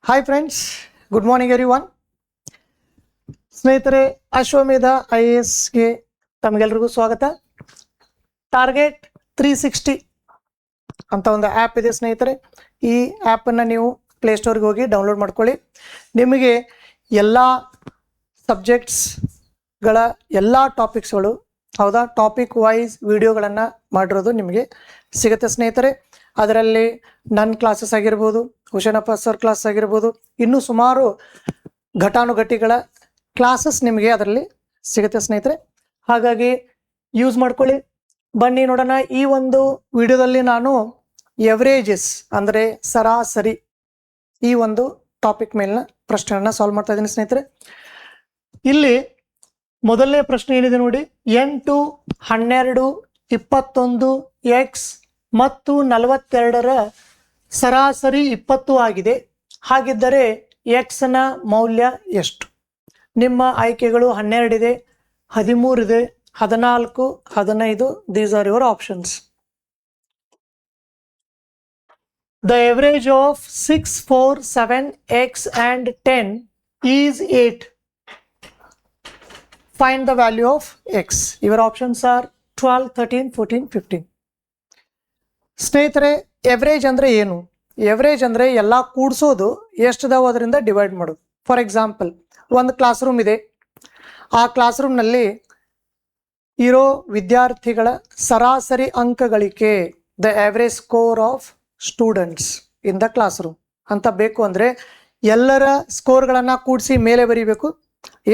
Hi friends, good morning everyone. ಸ್ನೇಹಿತರೆ, ಅಶ್ವಮೇಧ IASಗೆ ತಮಗೆಲ್ರಿಗೂ ಸ್ವಾಗತ. Target 360 ಅಂತ ಒಂದು ಆ್ಯಪ್ ಇದೆ ಸ್ನೇಹಿತರೆ. ಈ ಆ್ಯಪನ್ನು ನೀವು ಪ್ಲೇಸ್ಟೋರ್ಗೆ ಹೋಗಿ ಡೌನ್ಲೋಡ್ ಮಾಡ್ಕೊಳ್ಳಿ. ನಿಮಗೆ ಎಲ್ಲ ಸಬ್ಜೆಕ್ಟ್ಸ್ಗಳ ಎಲ್ಲ ಟಾಪಿಕ್ಸ್ಗಳು, ಹೌದಾ, ಟಾಪಿಕ್ ವೈಸ್ ವಿಡಿಯೋಗಳನ್ನು ಮಾಡಿರೋದು ನಿಮಗೆ ಸಿಗುತ್ತೆ ಸ್ನೇಹಿತರೆ. ಅದರಲ್ಲಿ ನನ್ನ ಕ್ಲಾಸಸ್ ಆಗಿರ್ಬೋದು, ಹುಷೇನಪ್ಪ ಸರ್ ಕ್ಲಾಸ್ ಆಗಿರ್ಬೋದು, ಇನ್ನೂ ಸುಮಾರು ಘಟಾನುಘಟಿಗಳ ಕ್ಲಾಸಸ್ ನಿಮಗೆ ಅದರಲ್ಲಿ ಸಿಗುತ್ತೆ ಸ್ನೇಹಿತರೆ. ಹಾಗಾಗಿ ಯೂಸ್ ಮಾಡ್ಕೊಳ್ಳಿ. ಬನ್ನಿ ನೋಡೋಣ. ಈ ಒಂದು ವಿಡಿಯೋದಲ್ಲಿ ನಾನು ಎವರೇಜಸ್ ಅಂದರೆ ಸರಾಸರಿ ಈ ಒಂದು ಟಾಪಿಕ್ ಮೇಲಿನ ಪ್ರಶ್ನೆಯನ್ನು ಸಾಲ್ವ್ ಮಾಡ್ತಾ ಇದ್ದೀನಿ ಸ್ನೇಹಿತರೆ. ಇಲ್ಲಿ ಮೊದಲನೇ ಪ್ರಶ್ನೆ ಏನಿದೆ ನೋಡಿ, 8, 12, 21, x ಮತ್ತು 42ರ ಸರಾಸರಿ 20 ಆಗಿದೆ. ಹಾಗಿದ್ದರೆ ಎಕ್ಸ್ನ ಮೌಲ್ಯ ಎಷ್ಟು? ನಿಮ್ಮ ಆಯ್ಕೆಗಳು 12 ಇದೆ, 13 ಇದೆ, 14, 15. These are your options. The average of 6, 4, 7, x and 10 is 8. Find the value of x. Your options are 12, 13, 14, 15. ಸ್ನೇಹಿತರೆ, ಎವರೇಜ್ ಅಂದರೆ ಏನು? ಎವರೇಜ್ ಅಂದರೆ ಎಲ್ಲ ಕೂಡಿಸೋದು, ಎಷ್ಟಿದಾವೋ ಅದರಿಂದ ಡಿವೈಡ್ ಮಾಡೋದು. ಫಾರ್ ಎಕ್ಸಾಂಪಲ್, ಒಂದು ಕ್ಲಾಸ್ ರೂಮ್ ಇದೆ. ಆ ಕ್ಲಾಸ್ ರೂಮ್ನಲ್ಲಿ ಇರೋ ವಿದ್ಯಾರ್ಥಿಗಳ ಸರಾಸರಿ ಅಂಕಗಳಿಕೆ, the average score of students in the class room ಅಂತ ಬೇಕು ಅಂದರೆ ಎಲ್ಲರ ಸ್ಕೋರ್ಗಳನ್ನು ಕೂಡಿಸಿ ಮೇಲೆ ಬರೀಬೇಕು.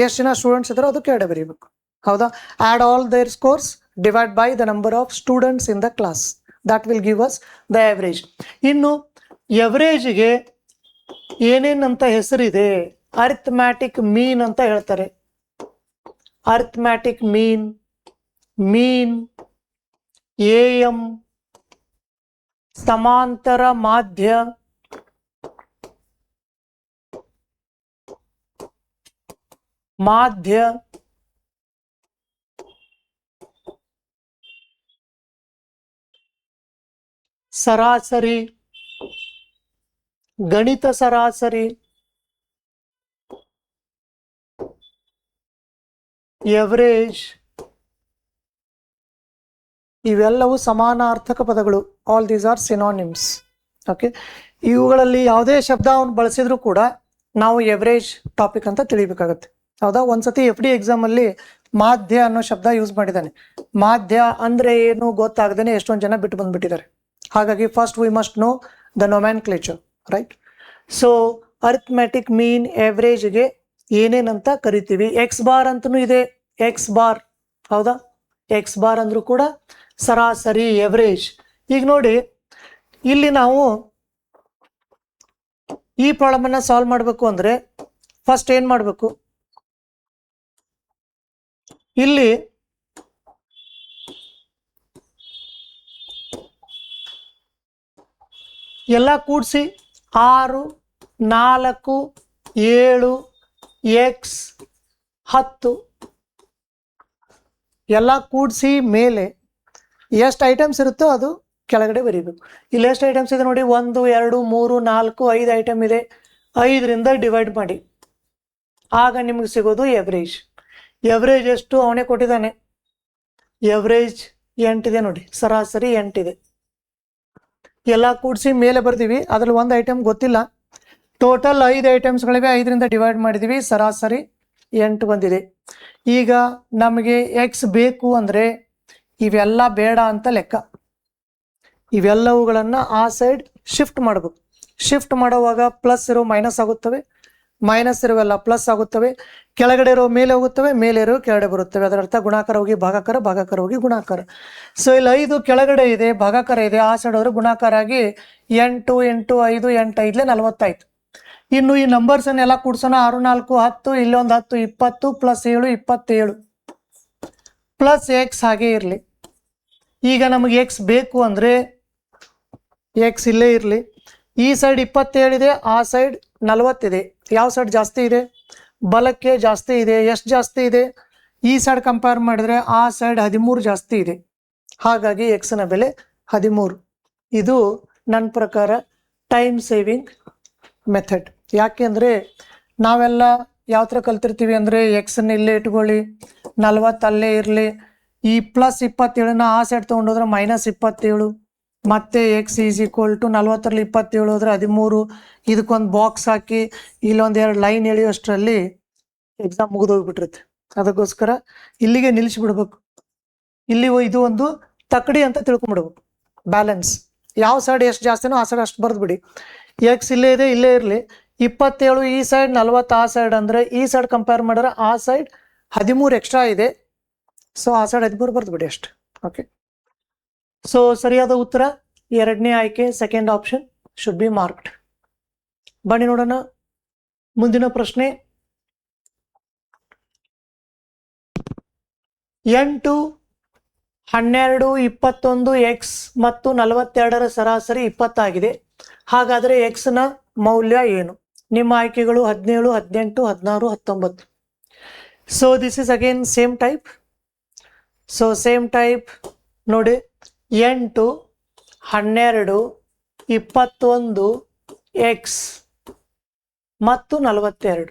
ಎಷ್ಟು ಜನ ಸ್ಟೂಡೆಂಟ್ಸ್ ಇದ್ದಾರೋ ಅದು ಕೆಳಗಡೆ ಬರೀಬೇಕು, ಹೌದಾ? Add all their scores, divide by the number of students in the class. That will give us the average. ಇನ್ನು ಎವರೇಜ್ಗೆ ಏನೇನಂತ ಹೆಸರಿದೆ? ಅರಿಥಮ್ಯಾಟಿಕ್ ಮೀನ್ ಅಂತ ಹೇಳ್ತಾರೆ. ಅರಿಥಮ್ಯಾಟಿಕ್ ಮೀನ್, ಮೀನ್, AM, ಸಮಾಂತರ ಮಾಧ್ಯ, ಮಾಧ್ಯ, ಸರಾಸರಿ, ಗಣಿತ ಸರಾಸರಿ, ಎವರೇಜ್. ಇವೆಲ್ಲವೂ ಸಮಾನಾರ್ಥಕ ಪದಗಳು. All these are synonyms. Okay, ಇವುಗಳಲ್ಲಿ ಯಾವುದೇ ಶಬ್ದ ಅವನು ಬಳಸಿದ್ರು ಕೂಡ ನಾವು ಎವರೇಜ್ ಟಾಪಿಕ್ ಅಂತ ತಿಳಿಬೇಕಾಗತ್ತೆ, ಹೌದಾ? ಒಂದ್ಸತಿ FD ಎಕ್ಸಾಮಲ್ಲಿ ಮಾಧ್ಯ ಅನ್ನೋ ಶಬ್ದ ಯೂಸ್ ಮಾಡಿದ್ದಾನೆ. ಮಾಧ್ಯ ಅಂದರೆ ಏನು ಗೊತ್ತಾಗದೇನೆ ಎಷ್ಟೊಂದು ಜನ ಬಿಟ್ಟು ಬಂದ್ಬಿಟ್ಟಿದ್ದಾರೆ. ಹಾಗಾಗಿ first we must know the nomenclature, right? So arithmetic mean, ಎವರೇಜ್ಗೆ ಏನೇನಂತ ಕರಿತೀವಿ? ಎಕ್ಸ್ ಬಾರ್ ಅಂತಲೂ ಇದೆ, ಎಕ್ಸ್ ಬಾರ್, ಹೌದಾ? ಎಕ್ಸ್ ಬಾರ್ ಅಂದರೂ ಕೂಡ ಸರಾಸರಿ, ಎವರೇಜ್. ಈಗ ನೋಡಿ, ಇಲ್ಲಿ ನಾವು ಈ ಪ್ರಾಬ್ಲಮನ್ನು ಸಾಲ್ವ್ ಮಾಡಬೇಕು ಅಂದರೆ ಫಸ್ಟ್ ಏನು ಮಾಡಬೇಕು? ಇಲ್ಲಿ ಎಲ್ಲ ಕೂಡಿಸಿ 6, 4, 7, x, 10 ಎಲ್ಲ ಕೂಡಿಸಿ ಮೇಲೆ ಎಷ್ಟು ಐಟಮ್ಸ್ ಇರುತ್ತೋ ಅದು ಕೆಳಗಡೆ ಬರೀಬೇಕು. ಇಲ್ಲಿ ಎಷ್ಟು ಐಟಮ್ಸ್ ಇದೆ ನೋಡಿ, 1, 2, 3, 4, 5 ಐಟಮ್ ಇದೆ. 5ರಿಂದ ಡಿವೈಡ್ ಮಾಡಿ, ಆಗ ನಿಮಗೆ ಸಿಗೋದು ಎವರೇಜ್. ಎವರೇಜ್ ಎಷ್ಟು ಅವನೇ ಕೊಟ್ಟಿದ್ದಾನೆ. ಎವರೇಜ್ 8 ಇದೆ ನೋಡಿ, ಸರಾಸರಿ 8 ಇದೆ. ಎಲ್ಲ ಕೂಡಿಸಿ ಮೇಲೆ ಬರ್ತೀವಿ. ಅದರಲ್ಲಿ ಒಂದು ಐಟಮ್ ಗೊತ್ತಿಲ್ಲ. ಟೋಟಲ್ 5 ಐಟಮ್ಸ್ಗಳಿವೆ, 5ರಿಂದ ಡಿವೈಡ್ ಮಾಡಿದ್ದೀವಿ, ಸರಾಸರಿ 8 ಬಂದಿದೆ. ಈಗ ನಮಗೆ ಎಕ್ಸ್ ಬೇಕು ಅಂದರೆ ಇವೆಲ್ಲ ಬೇಡ ಅಂತ ಲೆಕ್ಕ. ಇವೆಲ್ಲವುಗಳನ್ನು ಆ ಸೈಡ್ ಶಿಫ್ಟ್ ಮಾಡಬೇಕು. ಶಿಫ್ಟ್ ಮಾಡುವಾಗ ಪ್ಲಸ್ ಇರೋ ಮೈನಸ್ ಆಗುತ್ತವೆ, ಮೈನಸ್ ಇರೋವೆಲ್ಲ ಪ್ಲಸ್ ಆಗುತ್ತವೆ, ಕೆಳಗಡೆ ಇರೋ ಮೇಲೆ ಹೋಗುತ್ತವೆ, ಮೇಲೆ ಇರೋ ಕೆಳಗಡೆ ಬರುತ್ತವೆ. ಅದರ ಅರ್ಥ ಗುಣಾಕಾರ ಹೋಗಿ ಭಾಗಾಕಾರ, ಭಾಗಾಕಾರ ಹೋಗಿ ಗುಣಾಕಾರ. ಸೊ ಇಲ್ಲಿ 5 ಕೆಳಗಡೆ ಇದೆ, ಭಾಗಾಕಾರ ಇದೆ, ಆ ಸೈಡ್ ಅವರು ಗುಣಾಕಾರ ಆಗಿ 8, 8, 5, 8, 5 40 ಆಯಿತು. ಇನ್ನು ಈ ನಂಬರ್ಸನ್ನೆಲ್ಲ ಕೂಡ್ಸೋಣ. 6, 4, 10, ಇಲ್ಲೊಂದು 10, 20 ಪ್ಲಸ್ 7, 27 ಪ್ಲಸ್ ಎಕ್ಸ್ ಹಾಗೆ ಇರಲಿ. ಈಗ ನಮಗೆ ಎಕ್ಸ್ ಬೇಕು ಅಂದರೆ ಎಕ್ಸ್ ಇಲ್ಲೇ ಇರಲಿ. ಈ ಸೈಡ್ 27 ಇದೆ, ಆ ಸೈಡ್ 40 ಇದೆ. ಯಾವ ಸೈಡ್ ಜಾಸ್ತಿ ಇದೆ? ಬಲಕ್ಕೆ ಜಾಸ್ತಿ ಇದೆ. ಎಷ್ಟು ಜಾಸ್ತಿ ಇದೆ? ಈ ಸೈಡ್ ಕಂಪೇರ್ ಮಾಡಿದರೆ ಆ ಸೈಡ್ 13 ಜಾಸ್ತಿ ಇದೆ. ಹಾಗಾಗಿ ಎಕ್ಸ್ನ ಬೆಲೆ 13. ಇದು ನನ್ನ ಪ್ರಕಾರ ಟೈಮ್ ಸೇವಿಂಗ್ ಮೆಥಡ್. ಯಾಕೆಂದರೆ ನಾವೆಲ್ಲ ಯಾವ ಥರ ಕಲ್ತಿರ್ತೀವಿ ಅಂದರೆ ಎಕ್ಸನ್ನ ಇಲ್ಲೇ ಇಟ್ಕೊಳ್ಳಿ, 40 ಅಲ್ಲೇ ಇರಲಿ, ಈ +27ನ ಆ ಸೈಡ್ ತೊಗೊಂಡೋದ್ರೆ -27, ಮತ್ತೆ ಎಕ್ಸ್ ಈಸ್ ಈಕ್ವಲ್ ಟು 40ರಲ್ಲಿ 27 ಹೋದ್ರೆ 13, ಇದಕ್ಕೊಂದು ಬಾಕ್ಸ್ ಹಾಕಿ ಇಲ್ಲೊಂದು 2 ಲೈನ್ ಎಳೆಯೋಷ್ಟರಲ್ಲಿ ಎಕ್ಸಾಮ್ ಮುಗಿದೋಗ್ಬಿಟ್ಟಿರುತ್ತೆ. ಅದಕ್ಕೋಸ್ಕರ ಇಲ್ಲಿಗೆ ನಿಲ್ಲಿಸ್ಬಿಡ್ಬೇಕು. ಇಲ್ಲಿ ಇದು ಒಂದು ತಕ್ಕಡಿ ಅಂತ ತಿಳ್ಕೊಂಬಿಡ್ಬೇಕು. ಬ್ಯಾಲೆನ್ಸ್ ಯಾವ ಸೈಡ್ ಎಷ್ಟು ಜಾಸ್ತಿನೋ ಆ ಸೈಡ್ ಅಷ್ಟು ಬರೆದ್ಬಿಡಿ. ಎಕ್ಸ್ ಇಲ್ಲೇ ಇದೆ, ಇಲ್ಲೇ ಇರಲಿ, 27 ಈ ಸೈಡ್, 40 ಆ ಸೈಡ್, ಅಂದರೆ ಈ ಸೈಡ್ ಕಂಪೇರ್ ಮಾಡಿದ್ರೆ ಆ ಸೈಡ್ 13 ಎಕ್ಸ್ಟ್ರಾ ಇದೆ. ಸೊ ಆ ಸೈಡ್ 13 ಬರೆದ್ಬಿಡಿ ಅಷ್ಟು. ಓಕೆ, ಸೊ ಸರಿಯಾದ ಉತ್ತರ ಎರಡನೇ ಆಯ್ಕೆ, second option should be marked. ಬನ್ನಿ ನೋಡೋಣ ಮುಂದಿನ ಪ್ರಶ್ನೆ. 8, 12, 21 ಎಕ್ಸ್ ಮತ್ತು 42ರ ಸರಾಸರಿ 20 ಆಗಿದೆ. ಹಾಗಾದರೆ ಎಕ್ಸ್ನ ಮೌಲ್ಯ ಏನು? ನಿಮ್ಮ ಆಯ್ಕೆಗಳು 17, 18, 16, 19. So this is again same type. So same type ನೋಡಿ, 8, 12, 21 ಎಕ್ಸ್ ಮತ್ತು 42.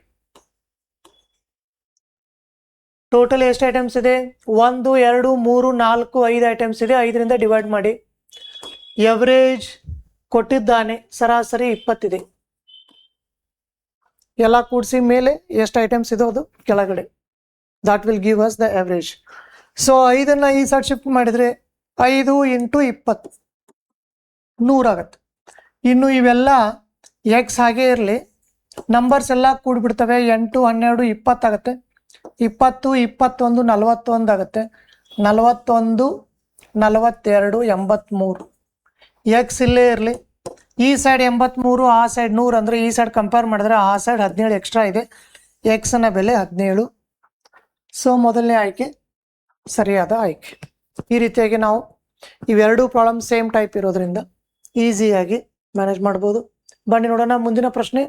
ಟೋಟಲ್ ಎಷ್ಟು ಐಟಮ್ಸ್ ಇದೆ? 1, 2, 3, 4, 5 ಐಟಮ್ಸ್ ಇದೆ. 5ರಿಂದ ಡಿವೈಡ್ ಮಾಡಿ. ಎವರೇಜ್ ಕೊಟ್ಟಿದ್ದಾನೆ, ಸರಾಸರಿ 20 ಇದೆ. ಎಲ್ಲ ಕೂಡಿಸಿ ಮೇಲೆ ಎಷ್ಟು ಐಟಮ್ಸ್ ಇದೆ ಅದು ಕೆಳಗಡೆ. That will give us the average. So 5ನ್ನ ಈ ಸೈಡ್ ಶಿಫ್ಟ್ ಮಾಡಿದರೆ 5 × 20 100 ಆಗುತ್ತೆ. ಇನ್ನು ಇವೆಲ್ಲ ಎಕ್ಸ್ ಹಾಗೆ ಇರಲಿ, ನಂಬರ್ಸ್ ಎಲ್ಲ ಕೂಡಿಬಿಡ್ತವೆ. 8, 12, 20 ಆಗುತ್ತೆ. 20, 21, 41 ಆಗುತ್ತೆ. 41, 42, 83. ಎಕ್ಸ್ ಇಲ್ಲೇ ಇರಲಿ, ಈ ಸೈಡ್ 83, ಆ ಸೈಡ್ 100, ಅಂದರೆ ಈ ಸೈಡ್ ಕಂಪೇರ್ ಮಾಡಿದ್ರೆ ಆ ಸೈಡ್ 17 ಎಕ್ಸ್ಟ್ರಾ ಇದೆ. ಎಕ್ಸ್ನ ಬೆಲೆ 17. ಸೊ ಮೊದಲನೇ ಆಯ್ಕೆ ಸರಿಯಾದ ಆಯ್ಕೆ. ಈ ರೀತಿಯಾಗಿ ನಾವು ಇವೆರಡೂ ಪ್ರಾಬ್ಲಮ್ ಸೇಮ್ ಟೈಪ್ ಇರೋದ್ರಿಂದ ಈಸಿಯಾಗಿ ಮ್ಯಾನೇಜ್ ಮಾಡ್ಬೋದು. ಬನ್ನಿ ನೋಡೋಣ ಮುಂದಿನ ಪ್ರಶ್ನೆ.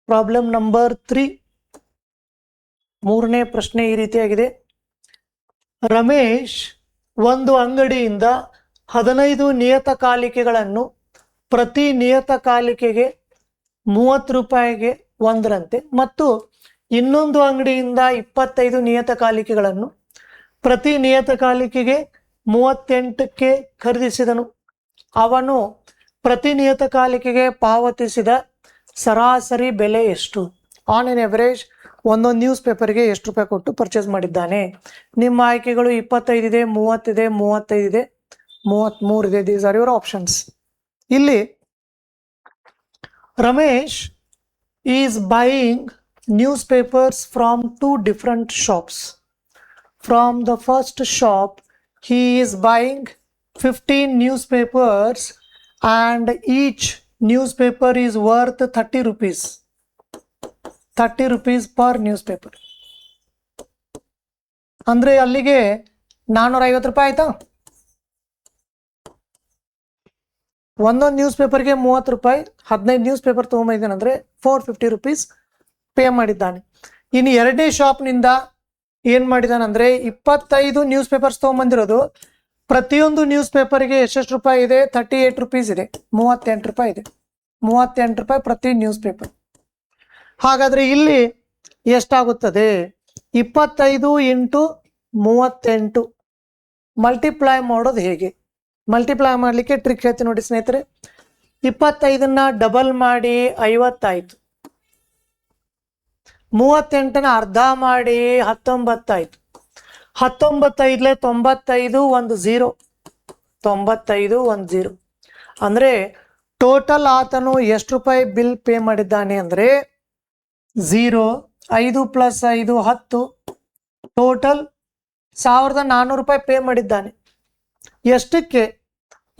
Problem number 3. ಮೂರನೇ ಪ್ರಶ್ನೆ ಈ ರೀತಿಯಾಗಿದೆ. ರಮೇಶ್ ಒಂದು ಅಂಗಡಿಯಿಂದ 15 ನಿಯತಕಾಲಿಕೆಗಳನ್ನು ಪ್ರತಿ ನಿಯತಕಾಲಿಕೆಗೆ 30 ರೂಪಾಯಿಗೆ ಒಂದರಂತೆ ಮತ್ತು ಇನ್ನೊಂದು ಅಂಗಡಿಯಿಂದ 25 ನಿಯತಕಾಲಿಕೆಗಳನ್ನು ಪ್ರತಿ ನಿಯತಕಾಲಿಕೆಗೆ 38ಕ್ಕೆ ಖರೀದಿಸಿದನು. ಅವನು ಪ್ರತಿ ನಿಯತಕಾಲಿಕೆಗೆ ಪಾವತಿಸಿದ ಸರಾಸರಿ ಬೆಲೆ ಎಷ್ಟು? ಆನ್ ಎನ್ ಎವರೇಜ್ ಒಂದೊಂದು ನ್ಯೂಸ್ ಪೇಪರ್ಗೆ ಎಷ್ಟು ರೂಪಾಯಿ ಕೊಟ್ಟು ಪರ್ಚೇಸ್ ಮಾಡಿದ್ದಾನೆ? ನಿಮ್ಮ ಆಯ್ಕೆಗಳು 25 ಇದೆ, 30 ಇದೆ, 35 ಇದೆ, 33 ಇದೆ. These are your options. ಇಲ್ಲಿ Ramesh is buying newspapers from 2 different shops. From the first shop he is buying 15 newspapers and each newspaper is worth 30 rupees. 30 rupees per newspaper. ಅಂದರೆ ಅಲ್ಲಿಗೆ 450 ರೂಪಾಯಿ ಆಯ್ತಾ? ಒಂದೊಂದು ನ್ಯೂಸ್ ಪೇಪರ್ಗೆ 30 ರೂಪಾಯಿ, 15 ನ್ಯೂಸ್ ಪೇಪರ್ ತೊಗೊಂಬಂದಿದ್ದಾನೆ ಅಂದರೆ 450 rupees pay ಮಾಡಿದ್ದಾನೆ. ಇನ್ನು ಎರಡನೇ ಶಾಪ್ನಿಂದ ಏನು ಮಾಡಿದ್ದಾನೆ ಅಂದರೆ 25 ನ್ಯೂಸ್ ಪೇಪರ್ಸ್ ತೊಗೊಂಬಂದಿರೋದು. ಪ್ರತಿಯೊಂದು ನ್ಯೂಸ್ ಪೇಪರ್ಗೆ ಎಷ್ಟೆಷ್ಟು ರೂಪಾಯಿ ಇದೆ? 38 ರೂಪೀಸ್ ಇದೆ. 38 ರೂಪಾಯಿ ಇದೆ. 38 ರೂಪಾಯಿ ಪ್ರತಿ ನ್ಯೂಸ್ ಪೇಪರ್. ಹಾಗಾದರೆ ಇಲ್ಲಿ ಎಷ್ಟಾಗುತ್ತದೆ? 25 × 38 ಮಲ್ಟಿಪ್ಲೈ ಮಾಡೋದು ಹೇಗೆ? ಮಲ್ಟಿಪ್ಲೈ ಮಾಡಲಿಕ್ಕೆ ಟ್ರಿಕ್ ಹೇಳ್ತೀನಿ ನೋಡಿ ಸ್ನೇಹಿತರೆ. 25ನ್ನ ಡಬಲ್ ಮಾಡಿ 50 ಆಯಿತು. 38ನ ಅರ್ಧ ಮಾಡಿ 19 ಆಯಿತು. 19 95, ಒಂದು 0. 95, ಒಂದು 0. ಅಂದರೆ ಟೋಟಲ್ ಆತನು ಎಷ್ಟು ರೂಪಾಯಿ ಬಿಲ್ ಪೇ ಮಾಡಿದ್ದಾನೆ ಅಂದರೆ 0, 5 + 5 10, ಟೋಟಲ್ 1400 ರೂಪಾಯಿ ಪೇ ಮಾಡಿದ್ದಾನೆ. ಎಷ್ಟಕ್ಕೆ?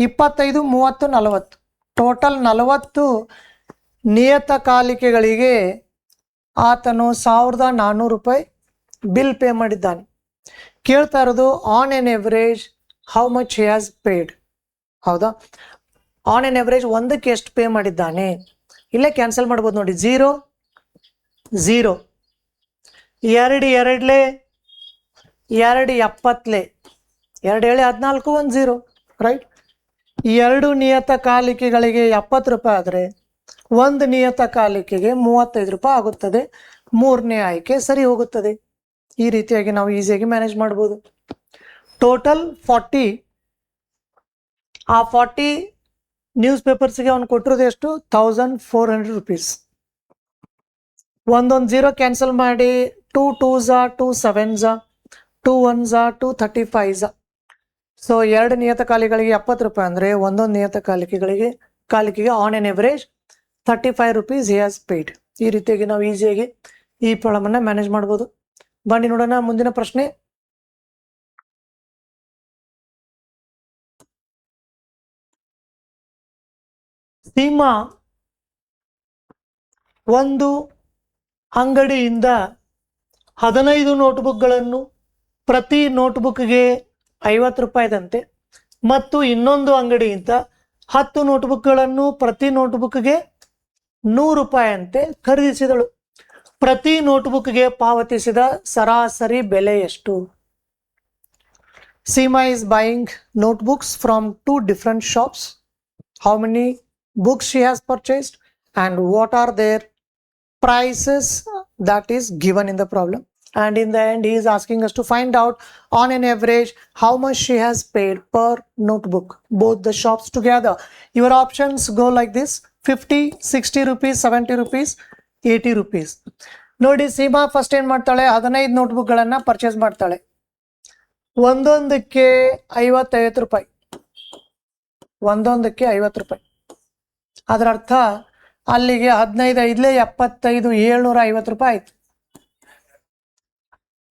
25, 30, 40. ಟೋಟಲ್ 40 ನಿಯತಕಾಲಿಕೆಗಳಿಗೆ ಆತನು 1400 ರೂಪಾಯಿ ಬಿಲ್ ಪೇ ಮಾಡಿದ್ದಾನೆ. ಕೇಳ್ತಾ ಇರೋದು on an average how much he has paid. ಹೌದಾ? ಆನ್ ಎನ್ ಎವರೇಜ್ ಒಂದಕ್ಕೆ ಎಷ್ಟು ಪೇ ಮಾಡಿದ್ದಾನೆ? ಇಲ್ಲೇ ಕ್ಯಾನ್ಸಲ್ ಮಾಡ್ಬೋದು ನೋಡಿ. 0, 0, 2 2 70, 2 14, ಒಂದು 0. ರೈಟ್? 2 ನಿಯತಕಾಲಿಕೆಗಳಿಗೆ 70 ರೂಪಾಯಿ ಆದರೆ ಒಂದು ನಿಯತಕಾಲಿಕೆಗೆ 35 ರೂಪಾಯಿ ಆಗುತ್ತದೆ. ಮೂರನೇ ಆಯ್ಕೆ ಸರಿ ಹೋಗುತ್ತದೆ. ಈ ರೀತಿಯಾಗಿ ನಾವು ಈಸಿಯಾಗಿ ಮ್ಯಾನೇಜ್ ಮಾಡ್ಬೋದು. ಟೋಟಲ್ 40, ಆ 40 ನ್ಯೂಸ್ ಪೇಪರ್ಸ್ಗೆ ಅವ್ನು ಕೊಟ್ಟಿರೋದು ಎಷ್ಟು? 1400 ರೂಪೀಸ್. ಒಂದೊಂದು 0 ಕ್ಯಾನ್ಸಲ್ ಮಾಡಿ 2 2s 2 7s 2 1s 2 35s. So 2 ನಿಯತಕಾಲಿಕೆಗಳಿಗೆ 70 ರೂಪಾಯಿ ಅಂದರೆ ಒಂದೊಂದು ಕಾಲಿಕೆಗೆ on an average 35 rupees he has paid. ಈ ರೀತಿಯಾಗಿ ನಾವು ಈಸಿಯಾಗಿ ಈ ಪ್ರಾಬ್ಲಮನ್ನು ಮ್ಯಾನೇಜ್ ಮಾಡ್ಬೋದು. ಬನ್ನಿ ನೋಡೋಣ ಮುಂದಿನ ಪ್ರಶ್ನೆ. ಸೀಮಾ ಒಂದು ಅಂಗಡಿಯಿಂದ 15 ನೋಟ್ಬುಕ್ಗಳನ್ನು ಪ್ರತಿ ನೋಟ್ಬುಕ್ಗೆ 50 ರೂಪಾಯಿದಂತೆ ಮತ್ತು ಇನ್ನೊಂದು ಅಂಗಡಿಯಿಂದ 10 ನೋಟ್ಬುಕ್ಗಳನ್ನು ಪ್ರತಿ ನೋಟ್ಬುಕ್ಗೆ 100 ರೂಪಾಯಿಯಂತೆ ಖರೀದಿಸಿದಳು. ಪ್ರತಿ ನೋಟ್ಬುಕ್ಗೆ ಪಾವತಿಸಿದ ಸರಾಸರಿ ಬೆಲೆ ಎಷ್ಟು? Seema is buying notebooks from 2 different shops. How many books she has purchased and what are their prices that is given in the problem? And in the end he is asking us to find out on an average how much she has paid per notebook, both the shops together. Your options go like this: 50, 60 rupees, 70 rupees, 80 rupees. ನೋಡಿ, Seema first ಏನು ಮಾಡ್ತಾಳೆ? 15 ನೋಟ್ಬುಕ್ಗಳನ್ನು purchase ಮಾಡ್ತಾಳೆ. ಒಂದೊಂದಕ್ಕೆ 50 ರೂಪಾಯಿ. ಒಂದೊಂದಕ್ಕೆ 50 ರೂಪಾಯಿ. ಅದರ ಅರ್ಥ ಅಲ್ಲಿಗೆ 15 5 75 750 ರೂಪಾಯಿ ಆಯ್ತು.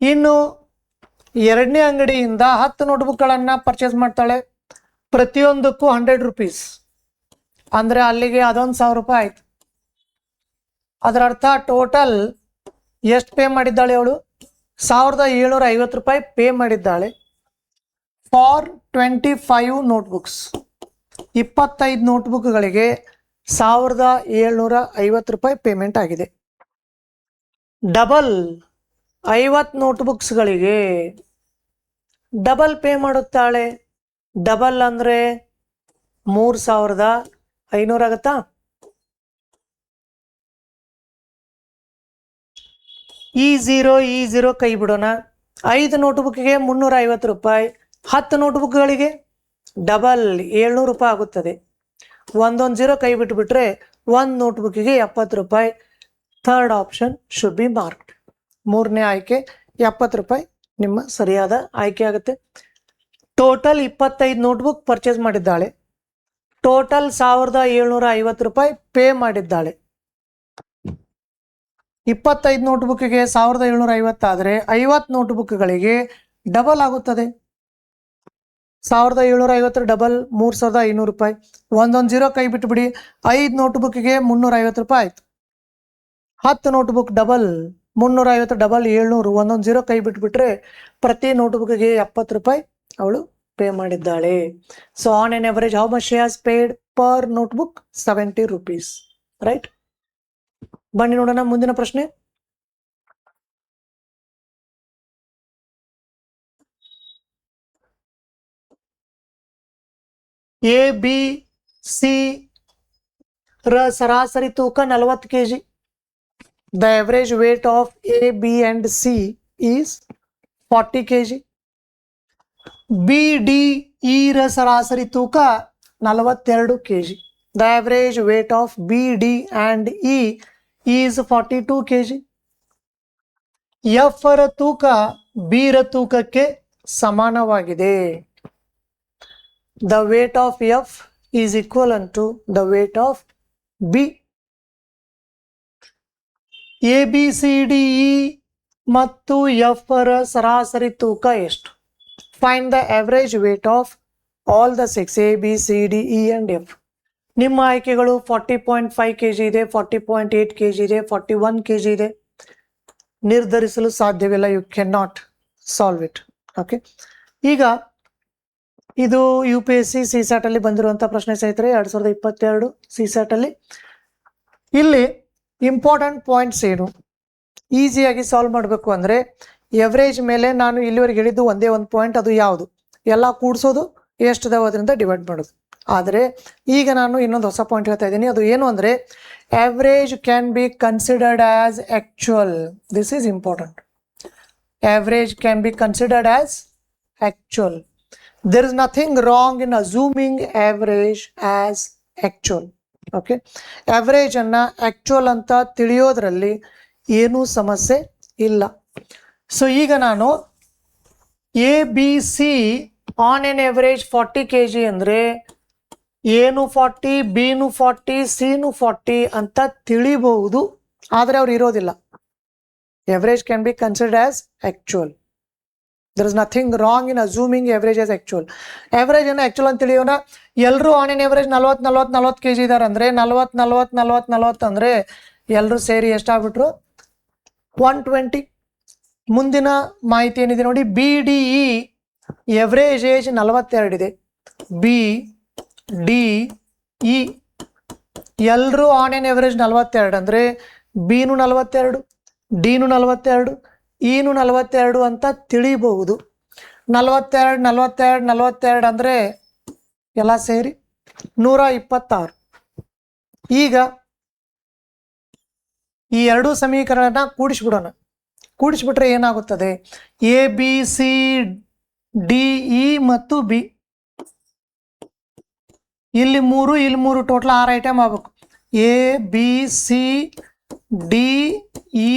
ಇನ್ನು ಎರಡನೇ ಅಂಗಡಿಯಿಂದ 10 ನೋಟ್ಬುಕ್ಗಳನ್ನು ಪರ್ಚೇಸ್ ಮಾಡ್ತಾಳೆ. ಪ್ರತಿಯೊಂದಕ್ಕೂ 100 ರೂಪೀಸ್ ಅಂದರೆ ಅಲ್ಲಿಗೆ ಅದೊಂದು 1000 ರೂಪಾಯಿ ಆಯ್ತು. ಅದರ ಅರ್ಥ ಟೋಟಲ್ ಎಷ್ಟು ಪೇ ಮಾಡಿದ್ದಾಳೆ ಅವಳು? 1750 ರೂಪಾಯಿ ಪೇ ಮಾಡಿದ್ದಾಳೆ ಫಾರ್ 25 ನೋಟ್ಬುಕ್ಸ್. 25 ನೋಟ್ಬುಕ್ಗಳಿಗೆ 1750 ರೂಪಾಯಿ ಪೇಮೆಂಟ್ ಆಗಿದೆ. ಡಬಲ್ 50 ನೋಟ್ಬುಕ್ಸ್ಗಳಿಗೆ ಡಬಲ್ ಪೇ ಮಾಡುತ್ತಾಳೆ. ಡಬಲ್ ಅಂದರೆ 3500 ಆಗುತ್ತಾ? ಈ ಝೀರೋ ಕೈ ಬಿಡೋಣ. 5 ನೋಟ್ಬುಕ್ಗೆ 350 ರೂಪಾಯಿ. 10 ನೋಟ್ಬುಕ್ಗಳಿಗೆ ಡಬಲ್ 700 ರೂಪಾಯಿ ಆಗುತ್ತದೆ. ಒಂದೊಂದು 0 ಕೈ ಬಿಟ್ಟುಬಿಟ್ರೆ 1 ನೋಟ್ಬುಕ್ಕಿಗೆ 70 ರೂಪಾಯಿ. Third option should be marked. ಮೂರನೇ ಆಯ್ಕೆ 70 ರೂಪಾಯಿ ನಿಮ್ಮ ಸರಿಯಾದ ಆಯ್ಕೆ ಆಗುತ್ತೆ. ಟೋಟಲ್ 25 ನೋಟ್ಬುಕ್ ಪರ್ಚೇಸ್ ಮಾಡಿದ್ದಾಳೆ. ಟೋಟಲ್ 1750 ರೂಪಾಯಿ ಪೇ ಮಾಡಿದ್ದಾಳೆ. 25 ನೋಟ್ಬುಕ್ಗೆ 1750 ಆದರೆ 50 ನೋಟ್ಬುಕ್ಗಳಿಗೆ ಡಬಲ್ ಆಗುತ್ತದೆ. 1750 ಡಬಲ್ 3500 ರೂಪಾಯಿ. ಒಂದೊಂದು 0 ಕೈ ಬಿಟ್ಟುಬಿಡಿ. 5 ನೋಟ್ಬುಕ್ಗೆ 350 ರೂಪಾಯಿ ಆಯ್ತು. 10 ನೋಟ್ಬುಕ್ ಡಬಲ್ 350 ಡಬಲ್ 700. ಒಂದೊಂದು 0 ಕೈ ಬಿಟ್ಬಿಟ್ರೆ ಪ್ರತಿ ನೋಟ್ಬುಕ್ಗೆ 70 ರೂಪಾಯಿ ಅವಳು ಪೇ ಮಾಡಿದ್ದಾಳೆ. So on an average how much she has paid per notebook? 70 rupees. Right. ಬನ್ನಿ ನೋಡೋಣ ಮುಂದಿನ ಪ್ರಶ್ನೆ. ಎ ಬಿ ಸಿ ರ ಸರಾಸರಿ ತೂಕ 40 kg. The average weight of A, B and C is 40 kg. B, D, E ರ ಸರಾಸರಿ ತೂಕ 42 kg. The average weight of B, D and E is 42 kg. F ರ ತೂಕ B ರ ತೂಕಕ್ಕೆ ಸಮಾನವಾಗಿದೆ. The weight of F is equivalent to the weight of B. A B C D E ಮತ್ತು F ರ ಸರಾಸರಿ ತೂಕ ಎಷ್ಟು? Find the average weight of all the 6 A B C D E and F. ನಿಮ್ಮ ಆಯ್ಕೆಗಳು 40.5 kg ಇದೆ, 40.8 kg ಇದೆ, 41 kg ಇದೆ. ನಿರ್ಧರಿಸಲು ಸಾಧ್ಯವಿಲ್ಲ. You can not solve it. Okay, ಈಗ ಇದು UPSC CSAT ಅಲ್ಲಿ ಬಂದಿರುವಂಥ ಪ್ರಶ್ನೆ ಸ್ನೇಹಿತರೆ, 2022 CSAT ಅಲ್ಲಿ. ಇಲ್ಲಿ ಇಂಪಾರ್ಟೆಂಟ್ ಪಾಯಿಂಟ್ಸ್ ಏನು? ಈಸಿಯಾಗಿ ಸಾಲ್ವ್ ಮಾಡಬೇಕು ಅಂದರೆ ಎವರೇಜ್ ಮೇಲೆ ನಾನು ಇಲ್ಲಿವರೆಗೆ ಹೇಳಿದ್ದು ಒಂದೇ ಒಂದು ಪಾಯಿಂಟ್, ಅದು ಯಾವುದು? ಎಲ್ಲ ಕೂಡಿಸೋದು, ಎಷ್ಟು ಅದಾವ ಅದರಿಂದ ಡಿವೈಡ್ ಮಾಡೋದು. ಆದರೆ ಈಗ ನಾನು ಇನ್ನೊಂದು ಹೊಸ ಪಾಯಿಂಟ್ ಹೇಳ್ತಾ ಇದ್ದೀನಿ. ಅದು ಏನು ಅಂದರೆ average can be considered as actual. This is important. Average can be considered as actual. There is nothing wrong in assuming average as actual. Okay, average ಅನ್ನ actual ಅಂತ ತಿಳಿಯೋದ್ರಲ್ಲಿ ಏನೂ ಸಮಸ್ಯೆ ಇಲ್ಲ. ಸೊ ಈಗ ನಾನು A B C on an average 40 kg ಅಂದರೆ ಎನು 40, ಬಿನು 40, ಸಿನು 40 ಅಂತ ತಿಳಿಬಹುದು. ಆದರೆ ಅವ್ರು ಇರೋದಿಲ್ಲ. Average can be considered as actual. There is nothing wrong in assuming average as actual. Average ಅನ್ನು actual ಅಂತ ತಿಳಿಯೋಣ. ಎಲ್ಲರೂ ಆನ್ ಎನ್ ಎವರೇಜ್ 40 kg ಇದ್ದಾರೆ ಅಂದರೆ 40 ಅಂದರೆ ಎಲ್ಲರೂ ಸೇರಿ ಎಷ್ಟಾಗ್ಬಿಟ್ರು 120. ಮುಂದಿನ ಮಾಹಿತಿ ಏನಿದೆ ನೋಡಿ, B D E average age 42 ಇದೆ. ಬಿ ಡಿ ಇ ಎಲ್ಲರೂ ಆನ್ ಎನ್ ಎವರೇಜ್ 42 ಅಂದರೆ ಬಿನು 42, ಡಿನು 42, ಇನು 42 ಅಂತ ತಿಳಿಬಹುದು. 42 ಅಂದರೆ ಎಲ್ಲ ಸೇರಿ 126. ಈಗ ಈ ಎರಡು ಸಮೀಕರಣನ ಕೂಡಿಸ್ಬಿಡೋಣ. ಕೂಡಿಸ್ಬಿಟ್ರೆ ಏನಾಗುತ್ತದೆ, A B C D E ಮತ್ತು ಬಿ ಇಲ್ಲಿ 3 ಟೋಟಲ್ 6 ಐಟಮ್ ಆಗಬೇಕು. A B C D E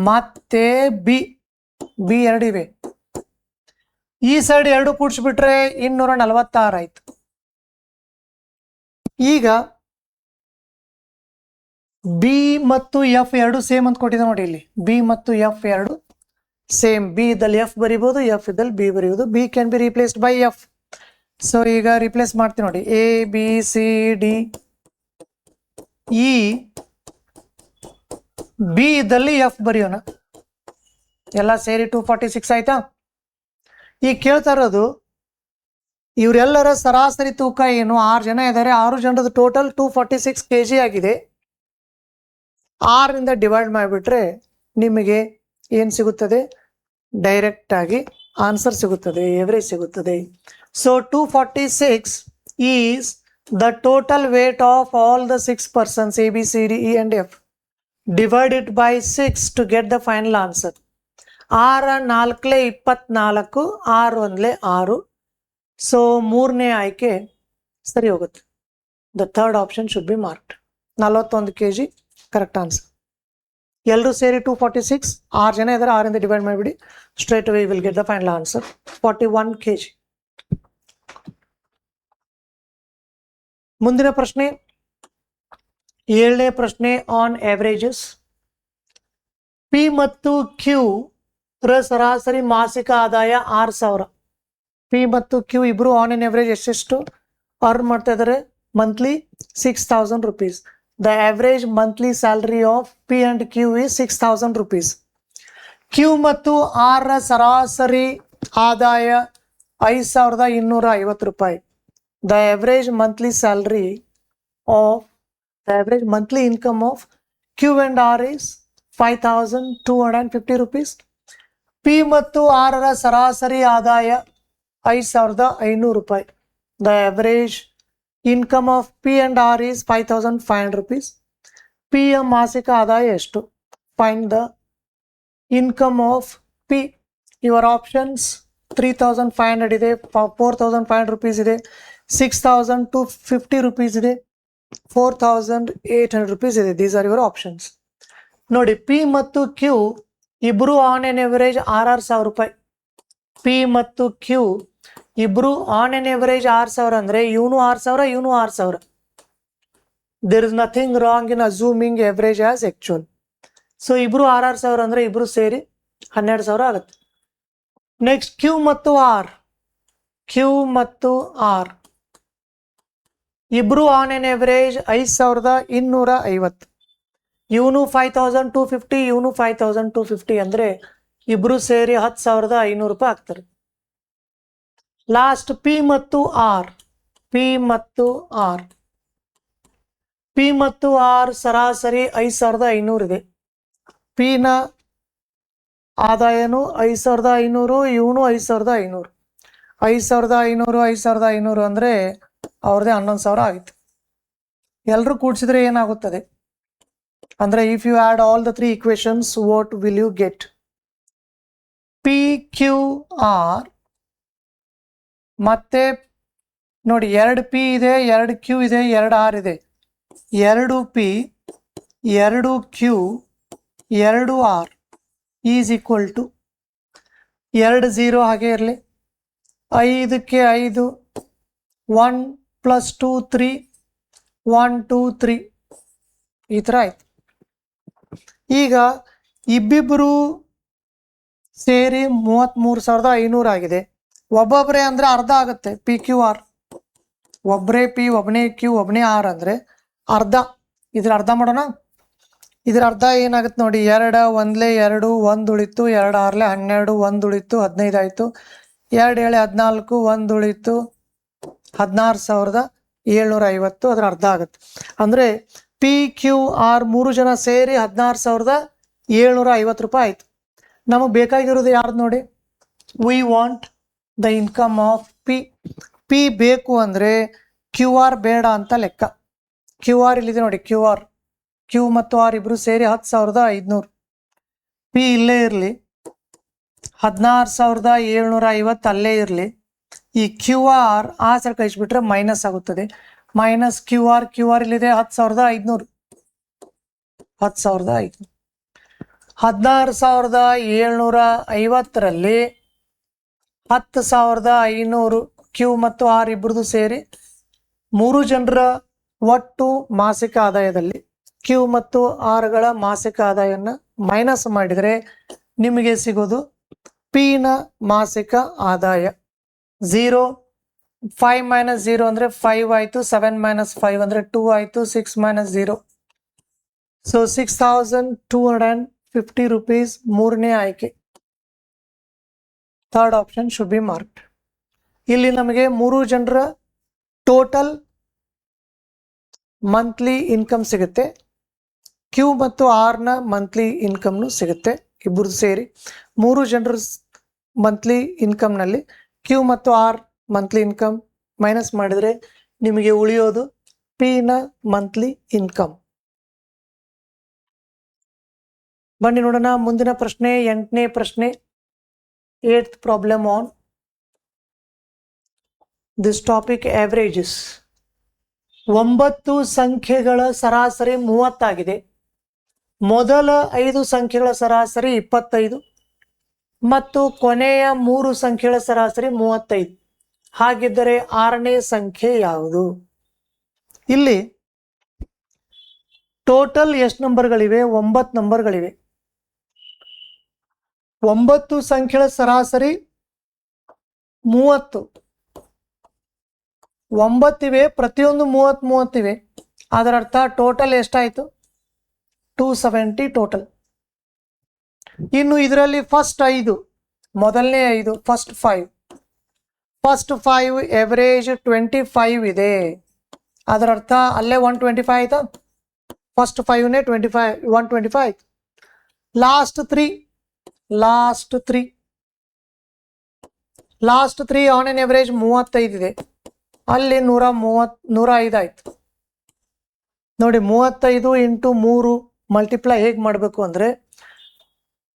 ಮತ್ತೆ ಬಿ 2 ಇವೆ. ಈ ಸೈಡ್ 2 ಕೂಡಿಸ್ಬಿಟ್ರೆ 246 ಆಯ್ತು. ಈಗ ಬಿ ಮತ್ತು ಎಫ್ 2 ಸೇಮ್ ಅಂತ ಕೊಟ್ಟಿದೆ ನೋಡಿ. ಇಲ್ಲಿ ಬಿ ಮತ್ತು ಎಫ್ 2 ಸೇಮ್. ಬಿ ಇದ್ದಲ್ಲಿ ಎಫ್ ಬರಿಬೋದು, ಎಫ್ ಇದ್ದಲ್ಲಿ ಬಿ ಬರಿಬೋದು. B can be replaced by F. So ಈಗ ರಿಪ್ಲೇಸ್ ಮಾಡ್ತೀನಿ ನೋಡಿ. A B C D E, B ಇದ್ದಲ್ಲಿ ಎಫ್ ಬರೆಯೋಣ. ಎಲ್ಲ ಸೇರಿ 246 ಆಯ್ತಾ. ಈಗ ಕೇಳ್ತಾ ಇರೋದು ಇವರೆಲ್ಲರ ಸರಾಸರಿ ತೂಕ ಏನು. 6 ಜನ ಇದ್ದಾರೆ, 6 ಜನರದ್ದು ಟೋಟಲ್ 246 kg ಆಗಿದೆ. 6ರಿಂದ ಡಿವೈಡ್ ಮಾಡಿಬಿಟ್ರೆ ನಿಮಗೆ ಏನು ಸಿಗುತ್ತದೆ, ಡೈರೆಕ್ಟ್ ಆಗಿ ಆನ್ಸರ್ ಸಿಗುತ್ತದೆ, ಎವರೇಜ್ ಸಿಗುತ್ತದೆ. So 246 is the total weight of all the 6 persons A B C D E and F. Divide it by 6 to get the final answer. 6 4 24, 6 1 6. So 3ನೇ ಆಯ್ಕೆ ಸರಿ ಹೋಗುತ್ತೆ. The third option should be marked. 41 kg correct answer. ಎಲ್ಲರೂ ಸೇರಿ 246, 6 ಜನ ಇದ್ದಾರೆ, 6ರಿಂದ divide ಮಾಡಿಬಿಡಿ. Straight away will get the final answer 41 kg. ಮುಂದಿನ ಪ್ರಶ್ನೆ 7ನೇ ಪ್ರಶ್ನೆ ಆನ್ ಆವರೇಜಸ್. ಪಿ ಮತ್ತು ಕ್ಯೂ ರ ಸರಾಸರಿ ಮಾಸಿಕ ಆದಾಯ 6000. ಪಿ ಮತ್ತು ಕ್ಯೂ ಇಬ್ರು ಆನ್ ಎನ್ ಎವರೇಜ್ ಎಷ್ಟೆಷ್ಟು ಅರ್ನ್ ಮಾಡ್ತಾ ಇದ್ದಾರೆ, monthly 6000 rupees. The average monthly salary of P and Q is 6000 rupees. Q ಮತ್ತು ಆರ್ ರ ಸರಾಸರಿ ಆದಾಯ 5250 ರೂಪಾಯಿ. The average monthly salary of the average monthly income of Q and R is 5250 rupees. P ಮತ್ತು R ರ ಸರಾಸರಿ ಆದಾಯ 5500 ರೂಪಾಯಿ. The average income of P and R is 5500 rupees. P ಯ ಮಾಸಿಕ ಆದಾಯ ಎಷ್ಟು? Find the income of P. Your options 3500 ಇದೆ, 4500 rupees ಇದೆ, 6250 rupees ಇದೆ, 4800 rupees ಇದೆ. These are your options. ನೋಡಿ, ಪಿ ಮತ್ತು ಕ್ಯೂ ಇಬ್ರು ಆನ್ ಎನ್ ಎವರೇಜ್ 6000 ರೂಪಾಯಿ. ಪಿ ಮತ್ತು ಕ್ಯೂ ಇಬ್ರು ಆನ್ ಎನ್ ಎವರೇಜ್ 6000 ಅಂದರೆ ಇವನು 6000, ಇವನು 6000. There is nothing wrong in assuming average as actual. So ಇಬ್ರು 6000 ಅಂದರೆ ಇಬ್ರು ಸೇರಿ 12000 ಆಗುತ್ತೆ. ನೆಕ್ಸ್ಟ್ ಕ್ಯೂ ಮತ್ತು ಆರ್. ಕ್ಯೂ ಮತ್ತು ಆರ್ ಇಬ್ರು ಆನ್ ಎನ್ ಎವರೇಜ್ 5250. ಇವನು 5250, ಇವನು 5250 ಅಂದರೆ ಇಬ್ರು ಸೇರಿ 10500 ರೂಪಾಯಿ ಆಗ್ತಾರೆ. ಲಾಸ್ಟ್ ಪಿ ಮತ್ತು ಆರ್. ಪಿ ಮತ್ತು ಆರ್. ಪಿ ಮತ್ತು ಆರ್ ಸರಾಸರಿ 5500 ಇದೆ. ಪಿನ ಆದಾಯನು 5500, ಇವನು 5500. 5500 5500 ಅಂದರೆ ಅವ್ರದ್ದೇ 11,000 ಆಯಿತು. ಎಲ್ಲರೂ ಕೂಡಿಸಿದ್ರೆ ಏನಾಗುತ್ತದೆ ಅಂದರೆ if you add all the 3 equations what will you get? PQR ಮತ್ತೆ ನೋಡಿ 2P ಇದೆ, 2Q ಇದೆ, 2R ಇದೆ. 2P 2Q 2R is equal to 2 0 ಹಾಗೆ ಇರಲಿ. 5ಕ್ಕೆ 5 1 + 2 3 1 2 3 ಈ ಥರ ಆಯ್ತು. ಈಗ ಇಬ್ಬಿಬ್ಬರು ಸೇರಿ 33,500 ಆಗಿದೆ. ಒಬ್ಬೊಬ್ಬರೇ ಅಂದರೆ ಅರ್ಧ ಆಗುತ್ತೆ. PQR ಒಬ್ಬರೇ P ಒಬ್ಬನೇ Q ಒಬ್ಬನೇ R ಅಂದರೆ ಅರ್ಧ. ಇದ್ರ ಅರ್ಧ ಮಾಡೋಣ. ಇದ್ರ ಅರ್ಧ ಏನಾಗುತ್ತೆ ನೋಡಿ, 2 1 2 1 ಉಳಿತು, 2 6 12 1 ಉಳಿತು 15 ಆಯಿತು, 2 7 14 1 ಉಳಿತು 16,750. ಅದರ ಅರ್ಧ ಆಗುತ್ತೆ. ಅಂದರೆ PQR 3 ಜನ ಸೇರಿ 16,750 ರೂಪಾಯಿ ಆಯಿತು. ನಮಗೆ ಬೇಕಾಗಿರೋದು ಯಾರ್ದು ನೋಡಿ, we want the income of P ಬೇಕು ಅಂದರೆ QR ಬೇಡ ಅಂತ ಲೆಕ್ಕ. QR ಇಲ್ಲಿದೆ ನೋಡಿ, Q ಮತ್ತು R ಇಬ್ಬರು ಸೇರಿ 10,500. P ಇಲ್ಲೇ ಇರಲಿ, 16,750 ಅಲ್ಲೇ ಇರಲಿ. ಈ QR ಆ ಸಲ ಕಳಿಸ್ಬಿಟ್ರೆ ಮೈನಸ್ ಆಗುತ್ತದೆ. ಮೈನಸ್ QR ಇಲ್ಲಿದೆ 10,500. 16,750ರಲ್ಲಿ 10,500 Q ಮತ್ತು R ಇಬ್ಬರದು ಸೇರಿ 3 ಜನರ ಒಟ್ಟು ಮಾಸಿಕ ಆದಾಯದಲ್ಲಿ Q ಮತ್ತು Rಗಳ ಮಾಸಿಕ ಆದಾಯವನ್ನು ಮೈನಸ್ ಮಾಡಿದರೆ ನಿಮಗೆ ಸಿಗೋದು P ನ ಮಾಸಿಕ ಆದಾಯ 0. 5 - 0 ಅಂದರೆ 5 ಆಯಿತು, 7 - 5 ಅಂದರೆ 2 ಆಯಿತು, 6 - 0. ಸೊ 6,250 rupees ಮೂರನೇ ಆಯ್ಕೆ. Third option should be marked. ಇಲ್ಲಿ ನಮಗೆ 3 ಜನರ ಟೋಟಲ್ ಮಂತ್ಲಿ ಇನ್ಕಮ್ ಸಿಗುತ್ತೆ. Q ಮತ್ತು R ನ ಮಂತ್ಲಿ ಇನ್ಕಮ್ನು ಸಿಗುತ್ತೆ. ಇಬ್ಬರು ಸೇರಿ 3 ಜನರ ಮಂತ್ಲಿ ಇನ್ಕಮ್ನಲ್ಲಿ Q ಮತ್ತು R ಮಂತ್ಲಿ ಇನ್ಕಮ್ ಮೈನಸ್ ಮಾಡಿದರೆ ನಿಮಗೆ ಉಳಿಯೋದು P ನ ಮಂತ್ಲಿ ಇನ್ಕಮ್. ಬನ್ನಿ ನೋಡೋಣ ಮುಂದಿನ ಪ್ರಶ್ನೆ, 8ನೇ ಪ್ರಶ್ನೆ, 8th problem on this topic averages. 9 ಸಂಖ್ಯೆಗಳ ಸರಾಸರಿ 30 ಆಗಿದೆ. ಮೊದಲ 5 ಸಂಖ್ಯೆಗಳ ಸರಾಸರಿ 25 ಮತ್ತು ಕೊನೆಯ 3 ಸಂಖ್ಯೆಗಳ ಸರಾಸರಿ 35. ಹಾಗಿದ್ದರೆ 6ನೇ ಸಂಖ್ಯೆ ಯಾವುದು? ಇಲ್ಲಿ ಟೋಟಲ್ ಎಷ್ಟು ನಂಬರ್ಗಳಿವೆ? 9 ನಂಬರ್ಗಳಿವೆ. 9 ಸಂಖ್ಯೆಗಳ ಸರಾಸರಿ 30. 9 ಇವೆ, ಪ್ರತಿಯೊಂದು 30 ಇವೆ. ಅದರ ಅರ್ಥ ಟೋಟಲ್ ಎಷ್ಟಾಯಿತು? 270 ಟೋಟಲ್. ಇನ್ನು ಇದರಲ್ಲಿ ಫಸ್ಟ್ 5, ಮೊದಲನೇ 5, ಫಸ್ಟ್ 5 ಎವರೇಜ್ 25 ಇದೆ. ಅದರ ಅರ್ಥ ಅಲ್ಲೇ 125 ಆಯ್ತಾ? ಫಸ್ಟ್ 5ನೇ 125 ಆಯ್ತು. ಲಾಸ್ಟ್ 3 ಆನ್ ಎನ್ ಎವರೇಜ್ 35 ಇದೆ. ಅಲ್ಲಿ 105 ಆಯ್ತು. ನೋಡಿ 35 × 3 ಮಲ್ಟಿಪ್ಲೈ ಹೇಗೆ ಮಾಡಬೇಕು ಅಂದರೆ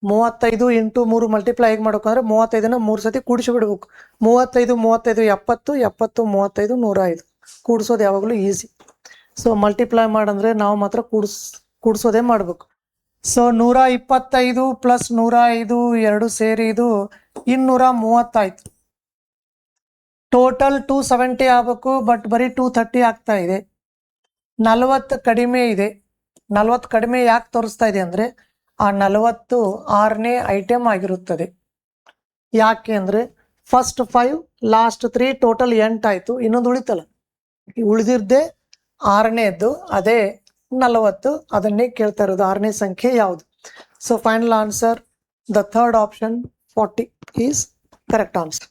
35 × 3 ಮಲ್ಟಿಪ್ಲೈ ಹೇಗೆ ಮಾಡಬೇಕು ಅಂದರೆ 35ನ 3 ಸತಿ ಕೂಡಿಸಿಬಿಡ್ಬೇಕು. 35 70 70 35 105 ಕೂಡಿಸೋದು ಯಾವಾಗಲೂ ಈಸಿ. ಸೊ ಮಲ್ಟಿಪ್ಲೈ ಮಾಡಂದರೆ ನಾವು ಮಾತ್ರ ಕೂಡಿಸೋದೇ ಮಾಡಬೇಕು. ಸೊ 125 + 105 ಎರಡು ಸೇರಿ ಇದು 230 ಆಯಿತು. ಟೋಟಲ್ 270 ಆಗಬೇಕು, ಬಟ್ ಬರೀ 230 ಆಗ್ತಾ ಇದೆ. 40 ಕಡಿಮೆ ಇದೆ. 40 ಕಡಿಮೆ ಯಾಕೆ ತೋರಿಸ್ತಾ ಇದೆ ಅಂದರೆ ಆ 40 6ನೇ ಐಟಮ್ ಆಗಿರುತ್ತದೆ. ಯಾಕೆ ಅಂದರೆ ಫಸ್ಟ್ 5 ಲಾಸ್ಟ್ 3 ಟೋಟಲ್ 8 ಆಯಿತು. ಇನ್ನೊಂದು ಉಳಿತಲ್ಲ, ಉಳಿದಿದ್ದೇ 6ನೇದ್ದು, ಅದೇ 40. ಅದನ್ನೇ ಕೇಳ್ತಾ ಇರೋದು 6ನೇ ಸಂಖ್ಯೆ ಯಾವುದು. So final answer the third option 40 is correct answer.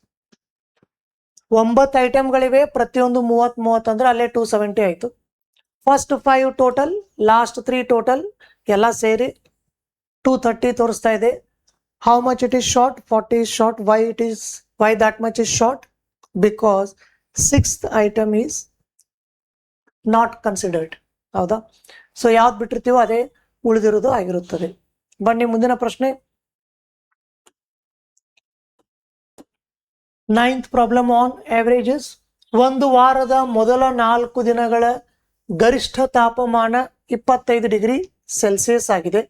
9 ಐಟಮ್ಗಳಿವೆ, ಪ್ರತಿಯೊಂದು 30 ಅಂದರೆ ಅಲ್ಲೇ 270 ಆಯಿತು. ಫಸ್ಟ್ 5 ಟೋಟಲ್, ಲಾಸ್ಟ್ 3 ಟೋಟಲ್ ಎಲ್ಲ ಸೇರಿ 230 ತೋರಿಸ್ತಾ ಇದೆ. How much it is short? 40 is short. Why that much is short? Because 6th item is not considered. ಹೌದಾ? So ಯಾವ್ದು ಬಿಟ್ಟಿರ್ತೀವೋ ಅದೇ ಉಳಿದಿರೋದು ಆಗಿರುತ್ತದೆ. ಬನ್ನಿ ಮುಂದಿನ ಪ್ರಶ್ನೆ. 9th problem on averages. ಒಂದು ವಾರದ ಮೊದಲ 4 ದಿನಗಳ ಗರಿಷ್ಠ ತಾಪಮಾನ 25 ಡಿಗ್ರಿ ಸೆಲ್ಸಿಯಸ್ ಆಗಿದೆ.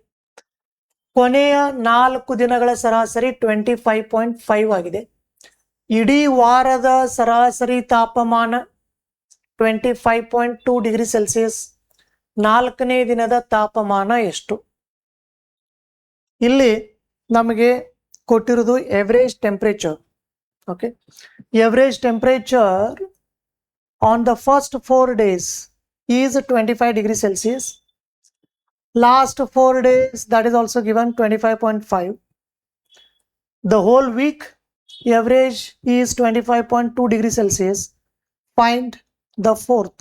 ಕೊನೆಯ 4 ದಿನಗಳ ಸರಾಸರಿ 25.5 ಆಗಿದೆ. ಇಡೀ ವಾರದ ಸರಾಸರಿ ತಾಪಮಾನ 25.2 ಡಿಗ್ರಿ ಸೆಲ್ಸಿಯಸ್. 4ನೇ ದಿನದ ತಾಪಮಾನ ಎಷ್ಟು? ಇಲ್ಲಿ ನಮಗೆ ಕೊಟ್ಟಿರೋದು average temperature. Okay, average temperature on the first 4 days is 25 degree Celsius. Last 4 days, that is also given 25.5. The whole week average is 25.2 degree Celsius. Find the fourth.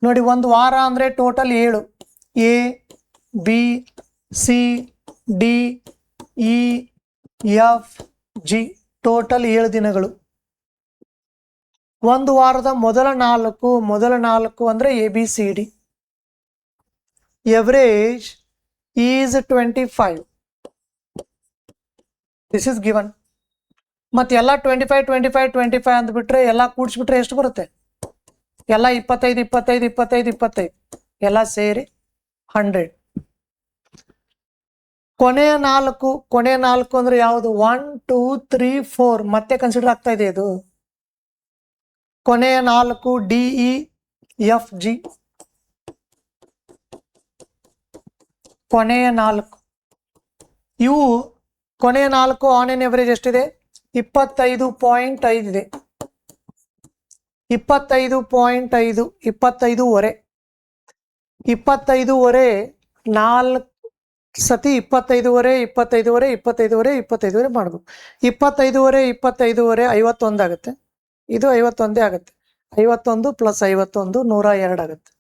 ನೋಡಿ, ಒಂದು ವಾರ ಅಂದರೆ total 7. A B C D E F G, total 7 ದಿನಗಳು. ಒಂದು ವಾರದ ಮೊದಲ 4 ಅಂದರೆ A B C D. Average is 25. This is given. ಮತ್ತು ಎಲ್ಲ 25 ಅಂದ್ಬಿಟ್ರೆ ಎಲ್ಲ ಕೂಡಿಸ್ಬಿಟ್ರೆ ಎಷ್ಟು ಬರುತ್ತೆ? ಎಲ್ಲ 25 ಎಲ್ಲ ಸೇರಿ 100. ಕೊನೆಯ 4 ಅಂದ್ರೆ ಯಾವುದು? 1 2 3 4 ಮತ್ತೆ ಕನ್ಸಿಡರ್ ಆಗ್ತಾ ಇದೆ ಇದು. ಕೊನೆಯ 4 ಡಿ ಇ ಎಫ್ ಜಿ. ಕೊನೆಯ 4 ಇವು ಕೊನೆಯ 4 ಆನ್ ಎನ್ ಎವರೇಜ್ ಎಷ್ಟಿದೆ? 25.5 ಇದೆ. 25.5 25.5 4 ಸತಿ 25 ಮಾಡಬೇಕು. 25 51 ಆಗುತ್ತೆ. ಇದು 51 ಆಗುತ್ತೆ. 51 + 51 102 ಆಗುತ್ತೆ.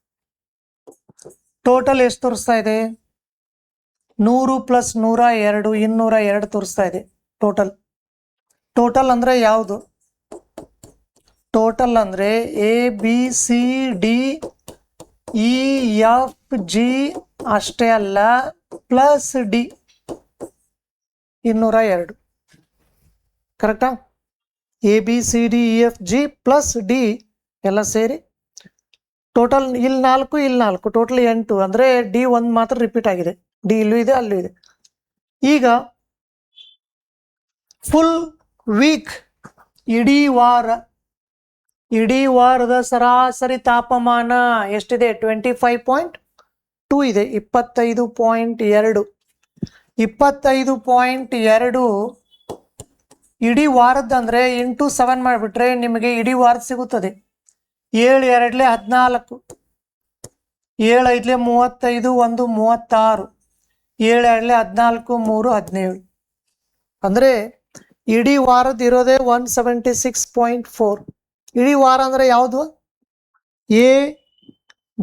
ಟೋಟಲ್ ಎಷ್ಟು ತೋರಿಸ್ತಾ ಇದೆ? 100 + 102 202 ತೋರಿಸ್ತಾ ಇದೆ. ಟೋಟಲ್ ಅಂದ್ರೆ ಯಾವುದು? ಟೋಟಲ್ ಅಂದ್ರೆ A B C D E F G ಅಷ್ಟೇ ಅಲ್ಲ, ಪ್ಲಸ್ ಡಿ 202. ಕರೆಕ್ಟಾ? A B C D E F G plus D ಎಲ್ಲ ಸೇರಿ ಟೋಟಲ್ ಇಲ್ಲಿ 4 ಟೋಟಲ್ 8. ಅಂದರೆ ಡಿ 1 ಮಾತ್ರ ರಿಪೀಟ್ ಆಗಿದೆ. ಡಿ ಇಲ್ಲೂ ಇದೆ, ಅಲ್ಲೂ ಇದೆ. ಈಗ ಫುಲ್ ವೀಕ್, ಇಡೀ ವಾರದ ಸರಾಸರಿ ತಾಪಮಾನ ಎಷ್ಟಿದೆ? 25.2 ಇದೆ. 25.2 ಇಡೀ ವಾರದ್ದಂದ್ರೆ 8 7 ಮಾಡಿಬಿಟ್ರೆ ನಿಮಗೆ ಇಡೀ ವಾರದ ಸಿಗುತ್ತದೆ. 7 2 14, 7 5 35, 1 36, 7 2 14, 3 17. ಅಂದರೆ ಇಡೀ ವಾರದ್ದು ಇರೋದೇ 176.4. ಇಡೀ ವಾರ ಅಂದರೆ ಯಾವುದು? A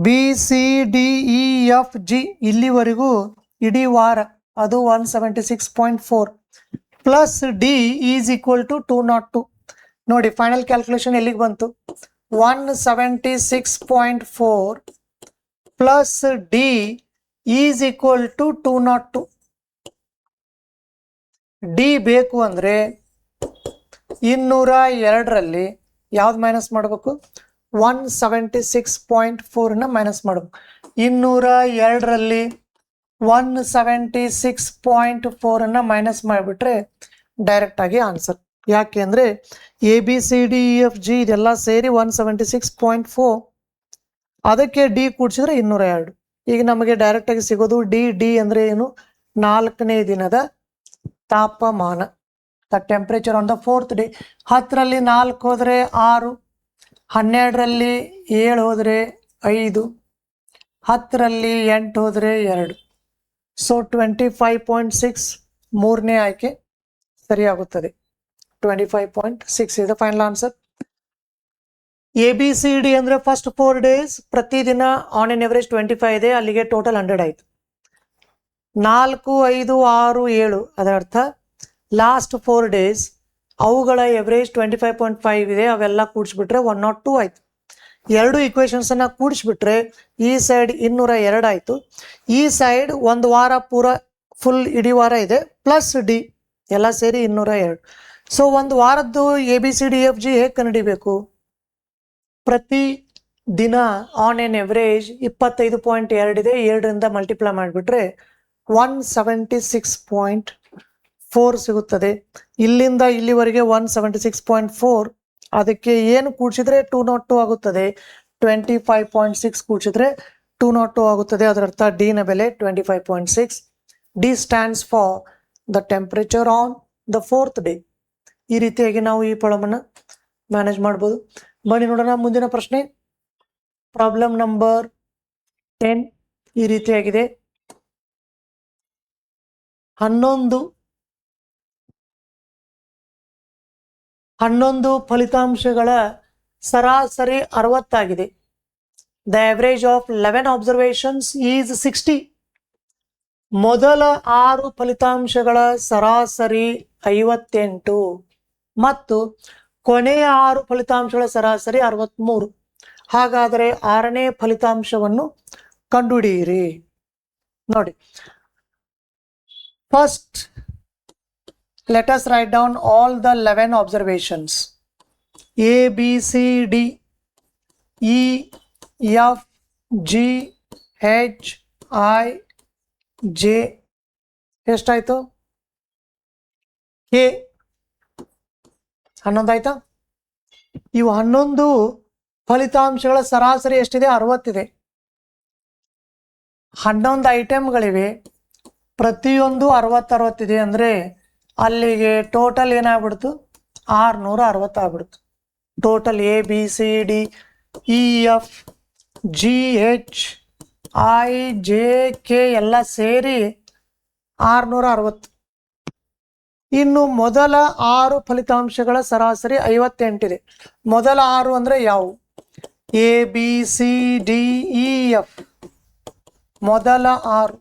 B C D E F G ಇಲ್ಲಿವರೆಗೂ ಇಡೀ ವಾರ, ಅದು 176.4 plus D is equal to 202. ನೋಡಿ, ಫೈನಲ್ ಕ್ಯಾಲ್ಕುಲೇಷನ್ ಎಲ್ಲಿಗೆ ಬಂತು? 176.4 plus D is equal to 202. D ಬೇಕು ಅಂದರೆ 202ರಲ್ಲಿ ಯಾವ್ದು ಮೈನಸ್ ಮಾಡಬೇಕು? 176.4ನ ಮೈನಸ್ ಮಾಡಬೇಕು. 202ರಲ್ಲಿ 176.4ನ ಮೈನಸ್ ಮಾಡಿಬಿಟ್ರೆ ಡೈರೆಕ್ಟ್ ಆಗಿ ಆನ್ಸರ್. ಯಾಕೆ ಅಂದರೆ A B C D E F G ಇದೆಲ್ಲ ಸೇರಿ 176.4, ಅದಕ್ಕೆ ಡಿ ಕೂಡಿಸಿದ್ರೆ 202. ಈಗ ನಮಗೆ ಡೈರೆಕ್ಟ್ ಆಗಿ ಸಿಗೋದು ಡಿ ಅಂದರೆ ಏನು? 4ನೇ ದಿನದ ತಾಪಮಾನ, the temperature on the 4th day. 10ರಲ್ಲಿ 4 ಹೋದರೆ 6, 12ರಲ್ಲಿ 7 ಹೋದರೆ 5, 10ರಲ್ಲಿ 8 ಹೋದರೆ 2. ಸೊ 25.6 ಮೂರನೇ ಆಯ್ಕೆ ಸರಿಯಾಗುತ್ತದೆ. 25.6 ಇದೆ final answer. A B C D ಅಂದರೆ ಫಸ್ಟ್ 4 days ಪ್ರತಿದಿನ ಆನ್ ಎನ್ ಎವರೇಜ್ 25 ಇದೆ. ಅಲ್ಲಿಗೆ ಟೋಟಲ್ 100 ಆಯಿತು. 4 5 6 7 ಅದರ ಅರ್ಥ ಲಾಸ್ಟ್ 4 days ಅವುಗಳ ಎವರೇಜ್ 25.5 ಇದೆ. ಅವೆಲ್ಲ ಕೂಡಿಸ್ಬಿಟ್ರೆ 102 ಆಯಿತು. ಎರಡು ಈಕ್ವೇಷನ್ಸನ್ನು ಕೂಡಿಸ್ಬಿಟ್ರೆ ಈ ಸೈಡ್ 202 ಆಯಿತು. ಈ ಸೈಡ್ ಒಂದು ವಾರ ಪೂರ ಫುಲ್ ಇಡೀ ವಾರ ಇದೆ ಪ್ಲಸ್ ಡಿ ಎಲ್ಲ ಸೇರಿ 202. ಸೊ ಒಂದು ವಾರದ್ದು ABCDFG ಹೇಗೆ ಕಂಡುಹಿಡಿಬೇಕು? ಪ್ರತಿ ದಿನ ಆನ್ ಎನ್ ಎವರೇಜ್ 25.2 ಇದೆ, 7ರಿಂದ ಮಲ್ಟಿಪ್ಲೈ ಮಾಡಿಬಿಟ್ರೆ 176.4 ಸಿಗುತ್ತದೆ. ಇಲ್ಲಿಂದ ಇಲ್ಲಿವರೆಗೆ 176.4, ಅದಕ್ಕೆ ಏನು ಕೂಡಿಸಿದ್ರೆ 202 ಆಗುತ್ತದೆ. 25.6 ಕೂಡಿಸಿದ್ರೆ 202 ಆಗುತ್ತದೆ. ಅದರ ಅರ್ಥ ಡಿನ ಬೆಲೆ 25.6. D stands for the temperature on the 4th day. ಈ ರೀತಿಯಾಗಿ ನಾವು ಈ ಪ್ರಾಬ್ಲಮನ್ನು ಮ್ಯಾನೇಜ್ ಮಾಡ್ಬೋದು. ಬನ್ನಿ ನೋಡೋಣ ಮುಂದಿನ ಪ್ರಶ್ನೆ. ಪ್ರಾಬ್ಲಮ್ ನಂಬರ್ 10 ಈ ರೀತಿಯಾಗಿದೆ. 11 ಫಲಿತಾಂಶಗಳ ಸರಾಸರಿ 60 ಆಗಿದೆ. The average of 11 observations is 60. ಮೊದಲ 6 ಫಲಿತಾಂಶಗಳ ಸರಾಸರಿ 58 ಮತ್ತು ಕೊನೆಯ 6 ಫಲಿತಾಂಶಗಳ ಸರಾಸರಿ 63. ಹಾಗಾದರೆ 6ನೇ ಫಲಿತಾಂಶವನ್ನು ಕಂಡುಹಿಡಿಯಿರಿ. ನೋಡಿ, first let us write down all the 11 observations. A, B, C, D, E, F, G, H, I, J. ಎಷ್ಟಾಯಿತು? K 11 ಆಯ್ತಾ? ಇವು 11 ಫಲಿತಾಂಶಗಳ ಸರಾಸರಿ ಎಷ್ಟಿದೆ? 60 ಇದೆ. 11 ಐಟಮ್ಗಳಿವೆ, ಪ್ರತಿಯೊಂದು 60 ಇದೆ. ಅಂದರೆ ಅಲ್ಲಿಗೆ ಟೋಟಲ್ ಏನಾಗ್ಬಿಡ್ತು? 660 ಆಗ್ಬಿಡ್ತು. Total ABCDEF GH I J K ಎಲ್ಲ ಸೇರಿ 660. ಇನ್ನು ಮೊದಲ 6 ಫಲಿತಾಂಶಗಳ ಸರಾಸರಿ 58 ಇದೆ. ಮೊದಲ 6 ಅಂದರೆ ಯಾವುವು? ABCDEF ಮೊದಲ 6.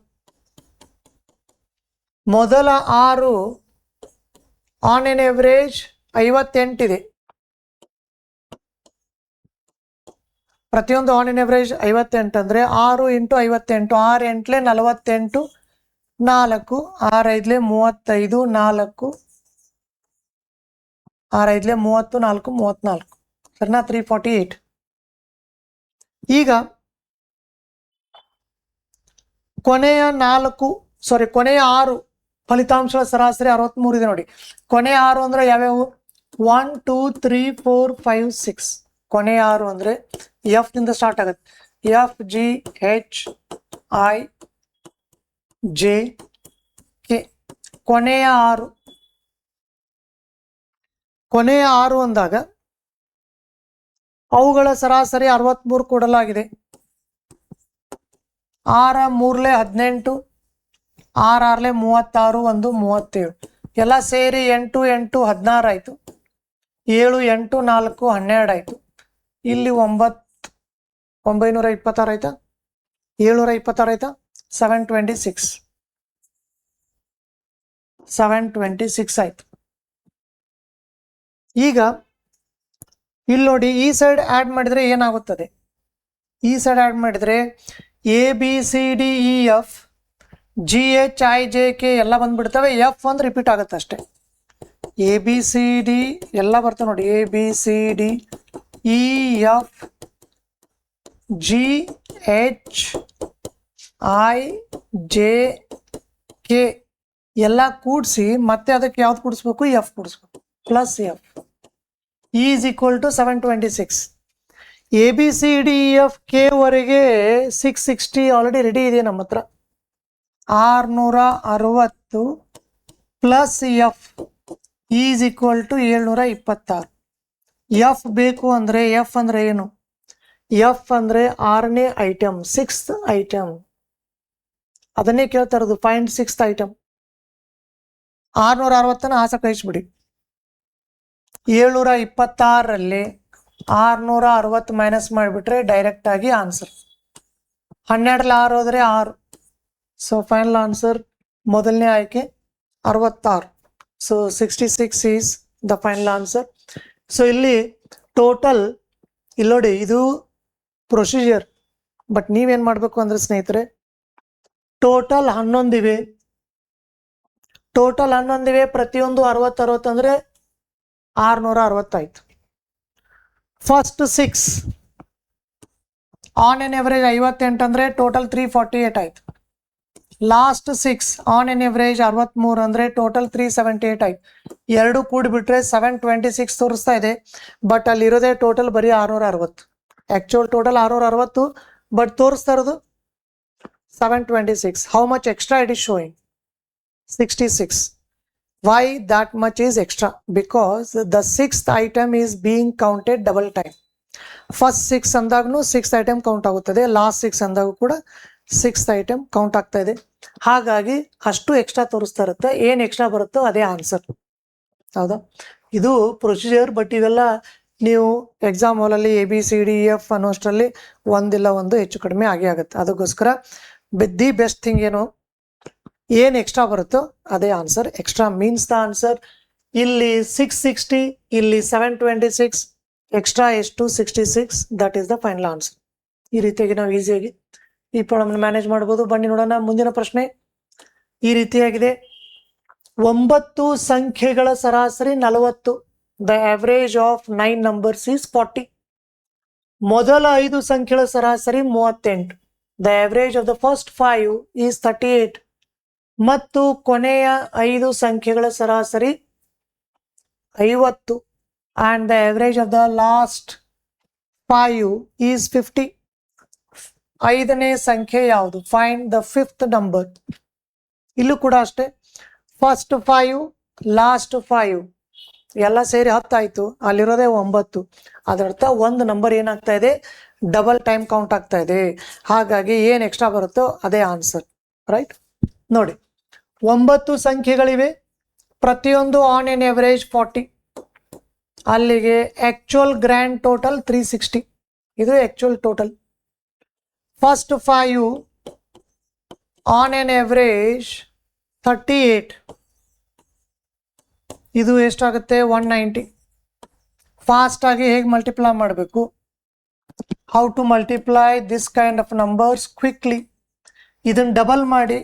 ಮೊದಲ 6 ಆನ್ ಎನ್ ಎವರೇಜ್ 58 ಇದೆ. ಪ್ರತಿಯೊಂದು ಆನ್ ಎನ್ ಎವರೇಜ್ 58 ಅಂದರೆ 6 × 58, 6 8 48, 4 6 5 35, 4 6 5 30, 4 34, ಸರಿನಾ? 348. ಈಗ ಕೊನೆಯ 6 ಫಲಿತಾಂಶಗಳ ಸರಾಸರಿ 63 ಇದೆ. ನೋಡಿ, ಕೊನೆಯ 6 ಅಂದರೆ ಯಾವ್ಯಾವು? 1 2 3 4 5 6. ಕೊನೆಯ 6 ಅಂದರೆ ಎಫ್ ನಿಂದ ಸ್ಟಾರ್ಟ್ ಆಗುತ್ತೆ. F G H I J K. ಕೊನೆಯ 6 ಅಂದಾಗ ಅವುಗಳ ಸರಾಸರಿ 63 ಕೊಡಲಾಗಿದೆ. 6 3 18, 6 6 36, 1 37 ಎಲ್ಲ ಸೇರಿ 8 8 16 ಆಯಿತು. 7 8 4 12 ಆಯಿತು. ಇಲ್ಲಿ 926 ಆಯ್ತಾ? 726 ಆಯ್ತಾ? 726 ಆಯ್ತು. ಈಗ ಇಲ್ಲಿ ನೋಡಿ, ಈ ಸೈಡ್ ಆ್ಯಡ್ ಮಾಡಿದರೆ ಏನಾಗುತ್ತದೆ? ಈ ಸೈಡ್ ಆ್ಯಡ್ ಮಾಡಿದರೆ ABCDEF GHIJK ಎಲ್ಲ ಬಂದ್ಬಿಡ್ತವೆ. ಎಫ್ ಒಂದು ರಿಪೀಟ್ ಆಗುತ್ತೆ ಅಷ್ಟೇ. ABCD ಎಲ್ಲ ಬರ್ತವೆ ನೋಡಿ. ABCDEF GHIJK ಎಲ್ಲ ಕೂಡಿಸಿ ಮತ್ತೆ ಅದಕ್ಕೆ ಯಾವ್ದು ಕೂಡಿಸ್ಬೇಕು? ಎಫ್ ಕೂಡಿಸ್ಬೇಕು. Plus F is equal to 726. ABCDEF K ವರೆಗೆ 660 ಆಲ್ರೆಡಿ ರೆಡಿ ಇದೆ ನಮ್ಮ ಹತ್ರ. 660 plus F is equal to 726. F ಬೇಕು ಅಂದರೆ, ಎಫ್ ಅಂದರೆ ಏನು? ಎಫ್ ಅಂದರೆ 6ನೇ ಐಟಮ್, 6th ಐಟಮ್. ಅದನ್ನೇ ಕೇಳ್ತಾ ಇರೋದು, ಫೈಂಡ್ 6th ಐಟಮ್. 660 ಆಸೆ ಕಳಿಸ್ಬಿಡಿ. 726ರಲ್ಲಿ 660 ಮೈನಸ್ ಮಾಡಿಬಿಟ್ರೆ ಡೈರೆಕ್ಟಾಗಿ ಆನ್ಸರ್. 12ರಲ್ಲಿ 6 ಹೋದರೆ 6. ಸೊ ಫೈನಲ್ ಆನ್ಸರ್ ಮೊದಲನೇ ಆಯ್ಕೆ 66. So 66 is the final answer. So ಇಲ್ಲಿ ಟೋಟಲ್ ಇಲ್ಲಿ ನೋಡಿ, ಇದು ಪ್ರೊಸೀಜರ್. ಬಟ್ ನೀವೇನು ಮಾಡಬೇಕು ಅಂದರೆ ಸ್ನೇಹಿತರೆ, ಟೋಟಲ್ 11 ಇವೆ. ಪ್ರತಿಯೊಂದು 60 ಅಂದರೆ 660 ಆಯ್ತು. ಫಸ್ಟ್ 6 ಆನ್ ಎನ್ ಎವರೇಜ್ 58 ಅಂದರೆ ಟೋಟಲ್ 348 ಆಯ್ತು. ಲಾಸ್ಟ್ 6 ಆನ್ ಎನ್ ಎವರೇಜ್ 63 ಅಂದರೆ ಟೋಟಲ್ 378 ಆಯ್ತು. ಎರಡು ಕೂಡಿಬಿಟ್ರೆ 726 ತೋರಿಸ್ತಾ ಇದೆ. ಬಟ್ ಅಲ್ಲಿರೋದೇ ಟೋಟಲ್ ಬರೀ 660. ಆ್ಯಕ್ಚುಯಲ್ ಟೋಟಲ್ 660, ಬಟ್ ತೋರಿಸ್ತಾ ಇರೋದು 726. How much extra it is showing? 66. Why that much is extra? Because the 6th item is being counted double time. First 6 ಅಂದಾಗೂ 6th item count ಆಗುತ್ತದೆ, last 6 ಅಂದಾಗೂ ಕೂಡ 6th item count ಆಗ್ತಾ ಇದೆ. ಹಾಗಾಗಿ ಅಷ್ಟು extra ತೋರಿಸ್ತಾ ಇರುತ್ತೆ. ಏನು ಎಕ್ಸ್ಟ್ರಾ ಬರುತ್ತೋ ಅದೇ ಆನ್ಸರ್. ಹೌದಾ? ಇದು ಪ್ರೊಸೀಜರ್. ಬಟ್ ಇವೆಲ್ಲ ನೀವು ಎಕ್ಸಾಮ್ ಹಾಲಲ್ಲಿ ABCDEF ಅನ್ನೋಷ್ಟರಲ್ಲಿ ಒಂದಿಲ್ಲ ಒಂದು ಹೆಚ್ಚು ಕಡಿಮೆ ಆಗೇ ಆಗುತ್ತೆ. ಅದಕ್ಕೋಸ್ಕರ ದಿ ಬೆಸ್ಟ್ ಥಿಂಗ್ ಏನು, ಏನು ಎಕ್ಸ್ಟ್ರಾ ಬರುತ್ತೋ ಅದೇ answer. Extra means the answer. ಇಲ್ಲಿ 660, ಇಲ್ಲಿ 726, ಎಕ್ಸ್ಟ್ರಾ ಎಷ್ಟು 66, that is the final answer. ಈ ರೀತಿಯಾಗಿ ನಾವು ಈಸಿಯಾಗಿ ಈ ಪ್ರಾಬ್ಲಮ್ ಮ್ಯಾನೇಜ್ ಮಾಡ್ಬೋದು. ಬನ್ನಿ ನೋಡೋಣ. ಮುಂದಿನ ಪ್ರಶ್ನೆ ಈ ರೀತಿಯಾಗಿದೆ. 9 ಸಂಖ್ಯೆಗಳ ಸರಾಸರಿ 40. The average of 9 numbers is 40. ಮೊದಲ 5 ಸಂಖ್ಯೆಗಳ ಸರಾಸರಿ 38. The average of the first 5 is 38. ಮತ್ತು ಕೊನೆಯ 5 ಸಂಖ್ಯೆಗಳ ಸರಾಸರಿ 50. and the average of the last 5 is 50. ಐದನೇ ಸಂಖ್ಯೆ ಯಾವುದು? Find the 5th number. ಇಲ್ಲೂ ಕೂಡ ಅಷ್ಟೇ, ಫಸ್ಟ್ 5 ಲಾಸ್ಟ್ 5 ಎಲ್ಲ ಸೇರಿ 10 ಆಯಿತು, ಅಲ್ಲಿರೋದೇ 9. ಅದರರ್ಥ ಒಂದು ನಂಬರ್ ಏನಾಗ್ತಾ ಇದೆ, ಡಬಲ್ ಟೈಮ್ ಕೌಂಟ್ ಆಗ್ತಾ ಇದೆ. ಹಾಗಾಗಿ ಏನು ಎಕ್ಸ್ಟ್ರಾ ಬರುತ್ತೋ ಅದೇ ಆನ್ಸರ್. ರೈಟ್? ನೋಡಿ, 9 ಸಂಖ್ಯೆಗಳಿವೆ, ಪ್ರತಿಯೊಂದು ಆನ್ ಎನ್ ಎವರೇಜ್ 40. ಅಲ್ಲಿಗೆ ಆ್ಯಕ್ಚುಯಲ್ ಗ್ರ್ಯಾಂಡ್ ಟೋಟಲ್ 360. ಇದು actual total. First 5 on an average 38. ಇದು ಎಷ್ಟಾಗುತ್ತೆ? 190. ಫಾಸ್ಟಾಗಿ ಹೇಗೆ ಮಲ್ಟಿಪ್ಲೈ ಮಾಡಬೇಕು? How to multiply this kind of numbers quickly. ಇದನ್ನು ಡಬಲ್ ಮಾಡಿ,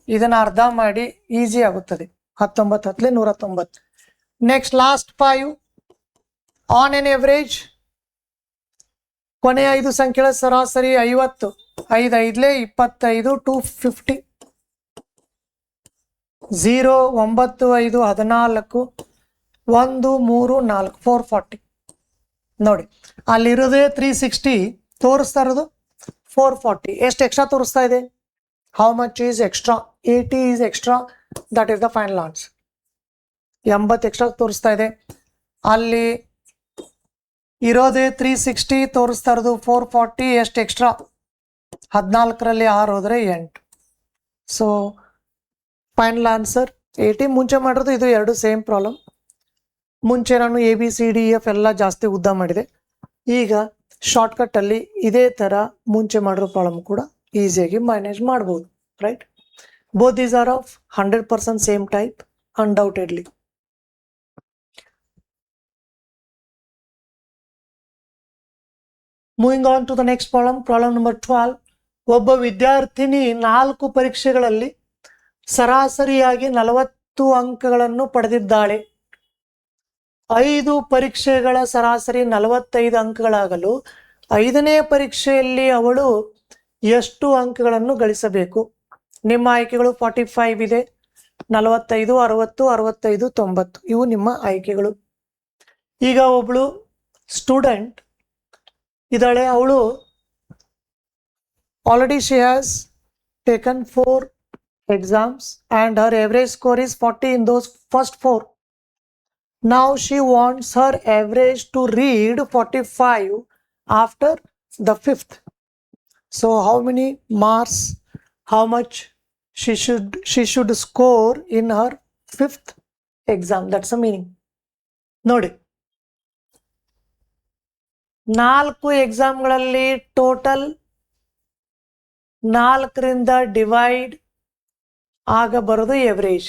ಇದನ್ನು ಅರ್ಧ ಮಾಡಿ, ಈಸಿ ಆಗುತ್ತದೆ. 19 ಹತ್ತಲೆ 190. Next last 5 on an average, ಕೊನೆಯ 5 ಸಂಖ್ಯೆಗಳ ಸರಾಸರಿ 50. 5 5 25, 250. 0 9 5 14, 1 3 4, 440. ನೋಡಿ, ಅಲ್ಲಿರೋದೇ 360, ತೋರಿಸ್ತಾ ಇರೋದು 440. ಎಷ್ಟು ಎಕ್ಸ್ಟ್ರಾ ತೋರಿಸ್ತಾ ಇದೆ? How much is extra? 80 is extra. That is the final answer. 80 extra ತೋರಿಸ್ತಾ ಇದೆ. ಅಲ್ಲಿ ಇರೋದೇ 360, ತೋರಿಸ್ತಾ ಇರೋದು 440. ಎಷ್ಟು ಎಕ್ಸ್ಟ್ರಾ? 14ರಲ್ಲಿ 6 ಹೋದರೆ 8. So final answer 80. ಮುಂಚೆ ಮಾಡಿರೋದು ಇದು ಎರಡು ಸೇಮ್ ಪ್ರಾಬ್ಲಮ್. ಮುಂಚೆ ನಾನು ABCDEF ಎಲ್ಲ ಜಾಸ್ತಿ ಉದ್ದ ಮಾಡಿದೆ. ಈಗ ಶಾರ್ಟ್ಕಟ್ಟಲ್ಲಿ ಇದೇ ಥರ ಮುಂಚೆ ಮಾಡಿರೋ ಪ್ರಾಬ್ಲಮ್ ಕೂಡ ಈಸಿಯಾಗಿ ಮ್ಯಾನೇಜ್ ಮಾಡ್ಬೋದು. Right? Both these are of 100% same type, undoubtedly. Moving on to the next problem. Problem number 12. ಒಬ್ಬ ವಿದ್ಯಾರ್ಥಿನಿ 4 ಪರೀಕ್ಷೆಗಳಲ್ಲಿ ಸರಾಸರಿಯಾಗಿ 40 ಅಂಕಗಳನ್ನು ಪಡೆದಿದ್ದಾಳೆ. 5 ಪರೀಕ್ಷೆಗಳ ಸರಾಸರಿ 45 ಅಂಕಗಳಾಗಲು 5ನೇ ಪರೀಕ್ಷೆಯಲ್ಲಿ ಅವಳು ಎಷ್ಟು ಅಂಕಗಳನ್ನು ಗಳಿಸಬೇಕು? ನಿಮ್ಮ ಆಯ್ಕೆಗಳು 45 ಇದೆ, 45, 60, 65, 90. ಇವು ನಿಮ್ಮ ಆಯ್ಕೆಗಳು. ಈಗ ಒಬ್ಬಳು ಸ್ಟೂಡೆಂಟ್ ಇದ್ದಾಳೆ. ಅವಳು already she has taken 4 exams and her average score is 40 in those first 4. Now she wants her average to read 45 after the 5th. So how many marks, how much she should score in her 5th exam? That's the meaning. ನೋಡಿ, 4 ಎಕ್ಸಾಮ್ಗಳಲ್ಲಿ total 4ರಿಂದ divide ಆಗ ಬರೋದು average.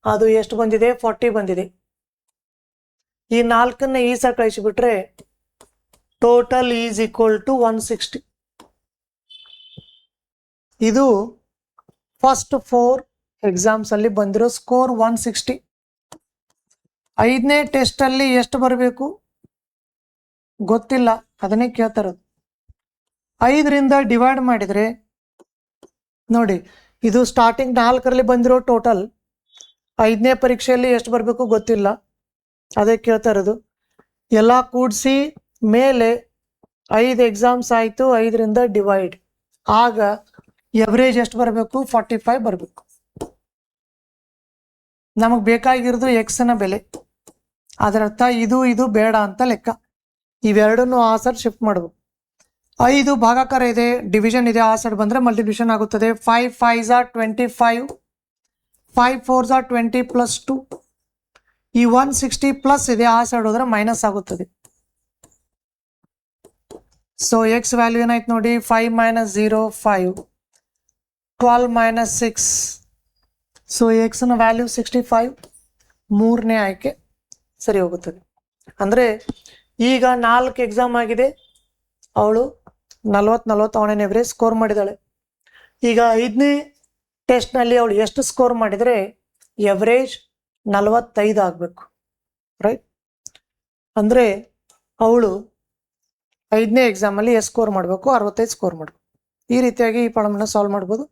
ಅದು ಎಷ್ಟು ಬಂದಿದೆ? 40 ಬಂದಿದೆ. ಈ 4ನ್ನ ಈ ಸಲ ಕಳಿಸಿಬಿಟ್ರೆ ಟೋಟಲ್ ಈಸ್ ಈಕ್ವಲ್ ಟು 160. ಇದು ಫಸ್ಟ್ 4 ಎಕ್ಸಾಮ್ಸ್ ಅಲ್ಲಿ ಬಂದಿರೋ ಸ್ಕೋರ್ 160. 5ನೇ ಟೆಸ್ಟ್ ಅಲ್ಲಿ ಎಷ್ಟು ಬರಬೇಕು ಗೊತ್ತಿಲ್ಲ, ಅದನ್ನೇ ಕೇಳ್ತಾ ಇರೋದು. 5ರಿಂದ ಡಿವೈಡ್ ಮಾಡಿದ್ರೆ ನೋಡಿ, ಇದು ಸ್ಟಾರ್ಟಿಂಗ್ 4ರಲ್ಲಿ ಬಂದಿರೋ ಟೋಟಲ್. 5ನೇ ಪರೀಕ್ಷೆಯಲ್ಲಿ ಎಷ್ಟು ಬರಬೇಕು ಗೊತ್ತಿಲ್ಲ, ಅದೇ ಕೇಳ್ತಾ ಇರೋದು. ಎಲ್ಲ ಕೂಡಿಸಿ ಮೇಲೆ 5 ಎಕ್ಸಾಮ್ಸ್ ಆಯಿತು, 5ರಿಂದ ಡಿವೈಡ್, ಆಗ ಎವರೇಜ್ ಎಷ್ಟು ಬರಬೇಕು? 45 ಬರಬೇಕು. ನಮಗೆ ಬೇಕಾಗಿರೋದು ಎಕ್ಸ್ನ ಬೆಲೆ, ಅದರರ್ಥ ಇದು ಬೇಡ ಅಂತ ಲೆಕ್ಕ. ಇವೆರಡನ್ನು ಆ ಸೈಡ್ ಶಿಫ್ಟ್ ಮಾಡಬೇಕು. 5 ಭಾಗಾಕಾರ ಇದೆ, ಡಿವಿಷನ್ ಇದೆ, ಆ ಸೈಡ್ ಬಂದರೆ ಮಲ್ಟಿಪ್ಲಿಕೇಶನ್ ಆಗುತ್ತದೆ. 5 5s are 25, 5 4s are 20 plus 2. ಈ 160 ಪ್ಲಸ್ ಇದೆ, ಆ ಸೈಡ್ ಹೋದ್ರೆ ಮೈನಸ್ ಆಗುತ್ತದೆ. ಸೊ ಎಕ್ಸ್ ವ್ಯಾಲ್ಯೂ ಏನಾಯ್ತು ನೋಡಿ, 5 - 0 5, 12 - 6. ಸೊ ಎಕ್ಸ್ನ ವ್ಯಾಲ್ಯೂ 65. 3ನೇ ಆಯ್ಕೆ ಸರಿ ಹೋಗುತ್ತದೆ. ಅಂದರೆ ಈಗ 4 ಎಕ್ಸಾಮ್ ಆಗಿದೆ, ಅವಳು 40 ಅವನೇನು ಎವರೇಜ್ ಸ್ಕೋರ್ ಮಾಡಿದ್ದಾಳೆ. ಈಗ 5ನೇ ಟೆಸ್ಟ್ನಲ್ಲಿ ಅವಳು ಎಷ್ಟು ಸ್ಕೋರ್ ಮಾಡಿದರೆ ಎವರೇಜ್ 45 ಆಗಬೇಕು, ರೈಟ್? ಅಂದರೆ ಅವಳು 5ನೇ ಎಕ್ಸಾಮಲ್ಲಿ ಎಷ್ಟು ಸ್ಕೋರ್ ಮಾಡಬೇಕು? 65 ಸ್ಕೋರ್ ಮಾಡಬೇಕು. ಈ ರೀತಿಯಾಗಿ ಈ ಪ್ರಾಬ್ಲಮ್ನ ಸಾಲ್ವ್ ಮಾಡ್ಬೋದು.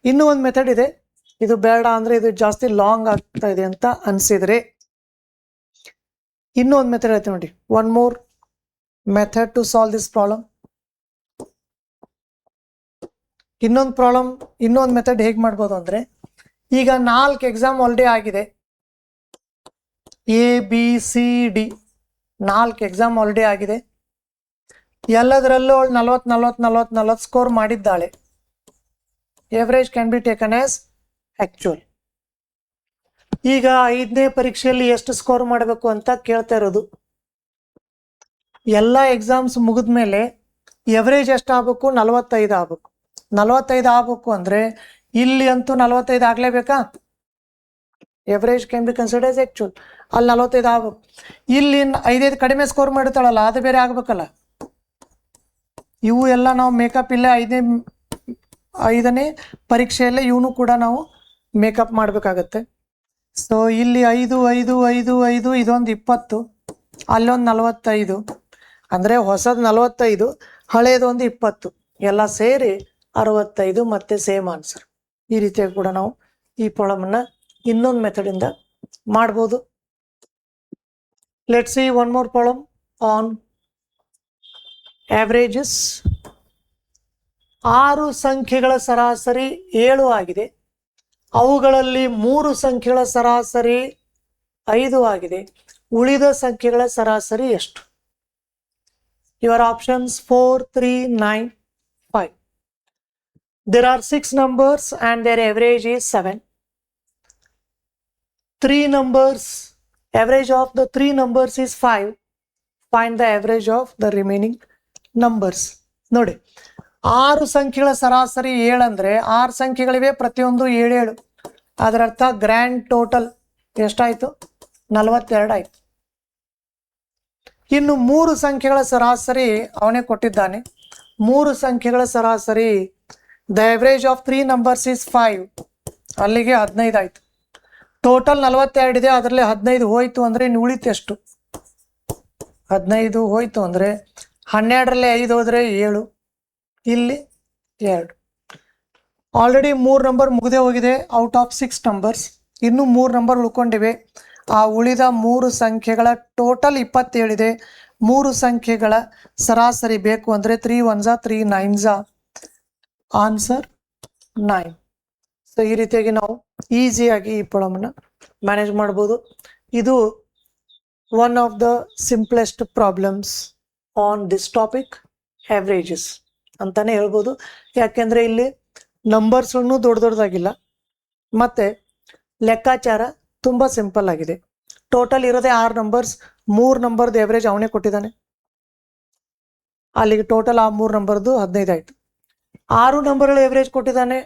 ಇನ್ನೂ ಒಂದು ಮೆಥಡ್ ಇದೆ, ಇದು ಬೇಡ ಅಂದರೆ ಇದು ಜಾಸ್ತಿ ಲಾಂಗ್ ಆಗ್ತಾ ಇದೆ ಅಂತ ಅನಿಸಿದರೆ ಇನ್ನೂ ಒಂದು ಮೆಥಡ್ ಐತೆ ನೋಡಿ. One more method to solve this problem. ಇನ್ನೊಂದು ಮೆಥಡ್ ಹೇಗೆ ಮಾಡ್ಬೋದು ಅಂದರೆ, ಈಗ 4 ಎಕ್ಸಾಮ್ ಆಲ್ರೆಡಿ ಆಗಿದೆ, ABCD 4 ಎಕ್ಸಾಮ್ ಆಲ್ರೆಡಿ ಆಗಿದೆ. ಎಲ್ಲದರಲ್ಲೂ ಅವಳು 40 ಸ್ಕೋರ್ ಮಾಡಿದ್ದಾಳೆ. Average can be taken as actual. ಈಗ 5ನೇ ಪರೀಕ್ಷೆಯಲ್ಲಿ ಎಷ್ಟು ಸ್ಕೋರ್ ಮಾಡಬೇಕು ಅಂತ ಕೇಳ್ತಾ ಇರೋದು. ಎಲ್ಲ ಎಕ್ಸಾಮ್ಸ್ ಮುಗಿದ ಮೇಲೆ ಎವರೇಜ್ ಎಷ್ಟು ಆಗಬೇಕು? 45 ಆಗಬೇಕು. 45 ಆಗಬೇಕು ಅಂದರೆ ಇಲ್ಲಿ ಅಂತೂ 45 ಆಗಲೇಬೇಕಾ? Average can be consider as actual. ಅಲ್ಲಿ 45 ಆಗಬೇಕು. ಇಲ್ಲಿ 5 ಕಡಿಮೆ ಸ್ಕೋರ್ ಮಾಡಿರ್ತಾಳಲ್ಲ, ಅದು ಬೇರೆ ಆಗಬೇಕಲ್ಲ. ಇವು ಎಲ್ಲ ನಾವು ಮೇಕಪ್ ಇಲ್ಲೇ 5ನೇ ಪರೀಕ್ಷೆಯಲ್ಲೇ ಇವನು ಕೂಡ ನಾವು ಮೇಕಪ್ ಮಾಡಬೇಕಾಗತ್ತೆ. ಸೊ ಇಲ್ಲಿ 5 5 5 5 ಇದೊಂದು 20, ಅಲ್ಲೊಂದು 45, ಅಂದರೆ ಹೊಸದು 45, ಹಳೇದೊಂದು 20, ಎಲ್ಲ ಸೇರಿ 65 ಮತ್ತೆ ಸೇಮ್ ಆನ್ಸರ್. ಈ ರೀತಿಯಾಗಿ ಕೂಡ ನಾವು ಈ ಪ್ರಾಬ್ಲಮನ್ನು ಇನ್ನೊಂದು ಮೆಥಡಿಂದ ಮಾಡ್ಬೋದು. Let's see one more problem on averages. 6 ಸಂಖ್ಯೆಗಳ ಸರಾಸರಿ 7 ಆಗಿದೆ. ಅವುಗಳಲ್ಲಿ 3 ಸಂಖ್ಯೆಗಳ ಸರಾಸರಿ 5 ಆಗಿದೆ. ಉಳಿದ ಸಂಖ್ಯೆಗಳ ಸರಾಸರಿ ಎಷ್ಟು? Your options 4 3 9 5. There are 6 numbers and their average is 7. 3 numbers, average of the 3 numbers is 5. Find the average of the remaining numbers. ನೋಡಿ, 6 ಸಂಖ್ಯೆಗಳ ಸರಾಸರಿ 7 ಅಂದರೆ 6 ಸಂಖ್ಯೆಗಳಿವೆ, ಪ್ರತಿಯೊಂದು 7 7. ಅದರರ್ಥ ಗ್ರ್ಯಾಂಡ್ ಟೋಟಲ್ ಎಷ್ಟಾಯಿತು? 42 ಆಯಿತು. ಇನ್ನು 3 ಸಂಖ್ಯೆಗಳ ಸರಾಸರಿ ಅವನೇ ಕೊಟ್ಟಿದ್ದಾನೆ. 3 ಸಂಖ್ಯೆಗಳ ಸರಾಸರಿ the average of 3 numbers is 5. ಅಲ್ಲಿಗೆ 15 ಆಯಿತು. ಟೋಟಲ್ 42 ಇದೆ, ಅದರಲ್ಲಿ 15 ಹೋಯಿತು ಅಂದರೆ ಇನ್ನು ಉಳಿತು ಎಷ್ಟು? 15 ಹೋಯಿತು ಅಂದರೆ 12ರಲ್ಲಿ 5 ಹೋದರೆ 7, ಇಲ್ಲಿ 2. ಆಲ್ರೆಡಿ 3 ನಂಬರ್ ಮುಗಿದೇ ಹೋಗಿದೆ ಔಟ್ ಆಫ್ 6 ನಂಬರ್ಸ್. ಇನ್ನೂ 3 ನಂಬರ್ ಉಳ್ಕೊಂಡಿವೆ. ಆ ಉಳಿದ 3 ಸಂಖ್ಯೆಗಳ ಟೋಟಲ್ 27 ಇದೆ. 3 ಸಂಖ್ಯೆಗಳ ಸರಾಸರಿ ಬೇಕು ಅಂದರೆ 3 1s 3 9s, ಆನ್ಸರ್ 9. ಸೊ ಈ ರೀತಿಯಾಗಿ ನಾವು ಈಸಿಯಾಗಿ ಈ ಪ್ರಾಬ್ಲಮನ್ನು ಮ್ಯಾನೇಜ್ ಮಾಡ್ಬೋದು. ಇದು one of the simplest problems on this topic, ಆವ್ರೇಜಸ್ ಅಂತಾನೆ ಹೇಳ್ಬೋದು. ಯಾಕೆಂದರೆ ಇಲ್ಲಿ ನಂಬರ್ಸ್ಗಳನ್ನು ದೊಡ್ಡದಾಗಿಲ್ಲ ಮತ್ತು ಲೆಕ್ಕಾಚಾರ ತುಂಬ ಸಿಂಪಲ್ ಆಗಿದೆ. ಟೋಟಲ್ ಇರೋದೇ 6 ನಂಬರ್ಸ್, 3 ನಂಬರ್ದು ಎವರೇಜ್ ಅವನೇ ಕೊಟ್ಟಿದ್ದಾನೆ. ಅಲ್ಲಿಗೆ ಟೋಟಲ್ ಆ 3 ನಂಬರ್ದು 15 ಆಯಿತು. 6 ನಂಬರ್ಗಳು ಎವರೇಜ್ ಕೊಟ್ಟಿದ್ದಾನೆ,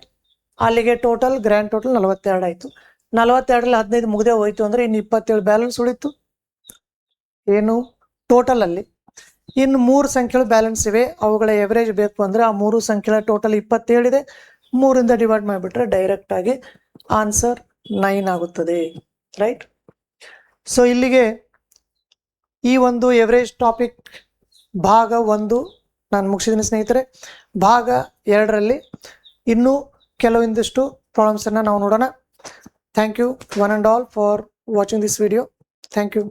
ಅಲ್ಲಿಗೆ ಟೋಟಲ್ ಗ್ರ್ಯಾಂಡ್ ಟೋಟಲ್ 42 ಆಯಿತು. 42ರಲ್ಲಿ 15 ಮುಗಿದೇ ಹೋಯಿತು ಅಂದರೆ ಇನ್ನು 27 ಬ್ಯಾಲೆನ್ಸ್ ಉಳಿತು ಏನು ಟೋಟಲಲ್ಲಿ. ಇನ್ನು 3 ಸಂಖ್ಯೆಗಳು ಬ್ಯಾಲೆನ್ಸ್ ಇವೆ, ಅವುಗಳ ಎವರೇಜ್ ಬೇಕು ಅಂದರೆ ಆ 3 ಸಂಖ್ಯೆಗಳ ಟೋಟಲ್ 27 ಇದೆ, 3ರಿಂದ ಡಿವೈಡ್ ಮಾಡಿಬಿಟ್ರೆ ಡೈರೆಕ್ಟ್ ಆಗಿ ಆನ್ಸರ್ 9 ಆಗುತ್ತದೆ, ರೈಟ್. ಸೊ ಇಲ್ಲಿಗೆ ಈ ಒಂದು ಎವರೇಜ್ ಟಾಪಿಕ್ ಭಾಗ 1 ನಾನು ಮುಗಿಸಿದ್ದೀನಿ ಸ್ನೇಹಿತರೆ. ಭಾಗ 2ರಲ್ಲಿ ಇನ್ನೂ ಕೆಲವೊಂದಿಷ್ಟು ಪ್ರಾಬ್ಲಮ್ಸನ್ನು ನಾವು ನೋಡೋಣ. Thank you one and all for watching this video. Thank you.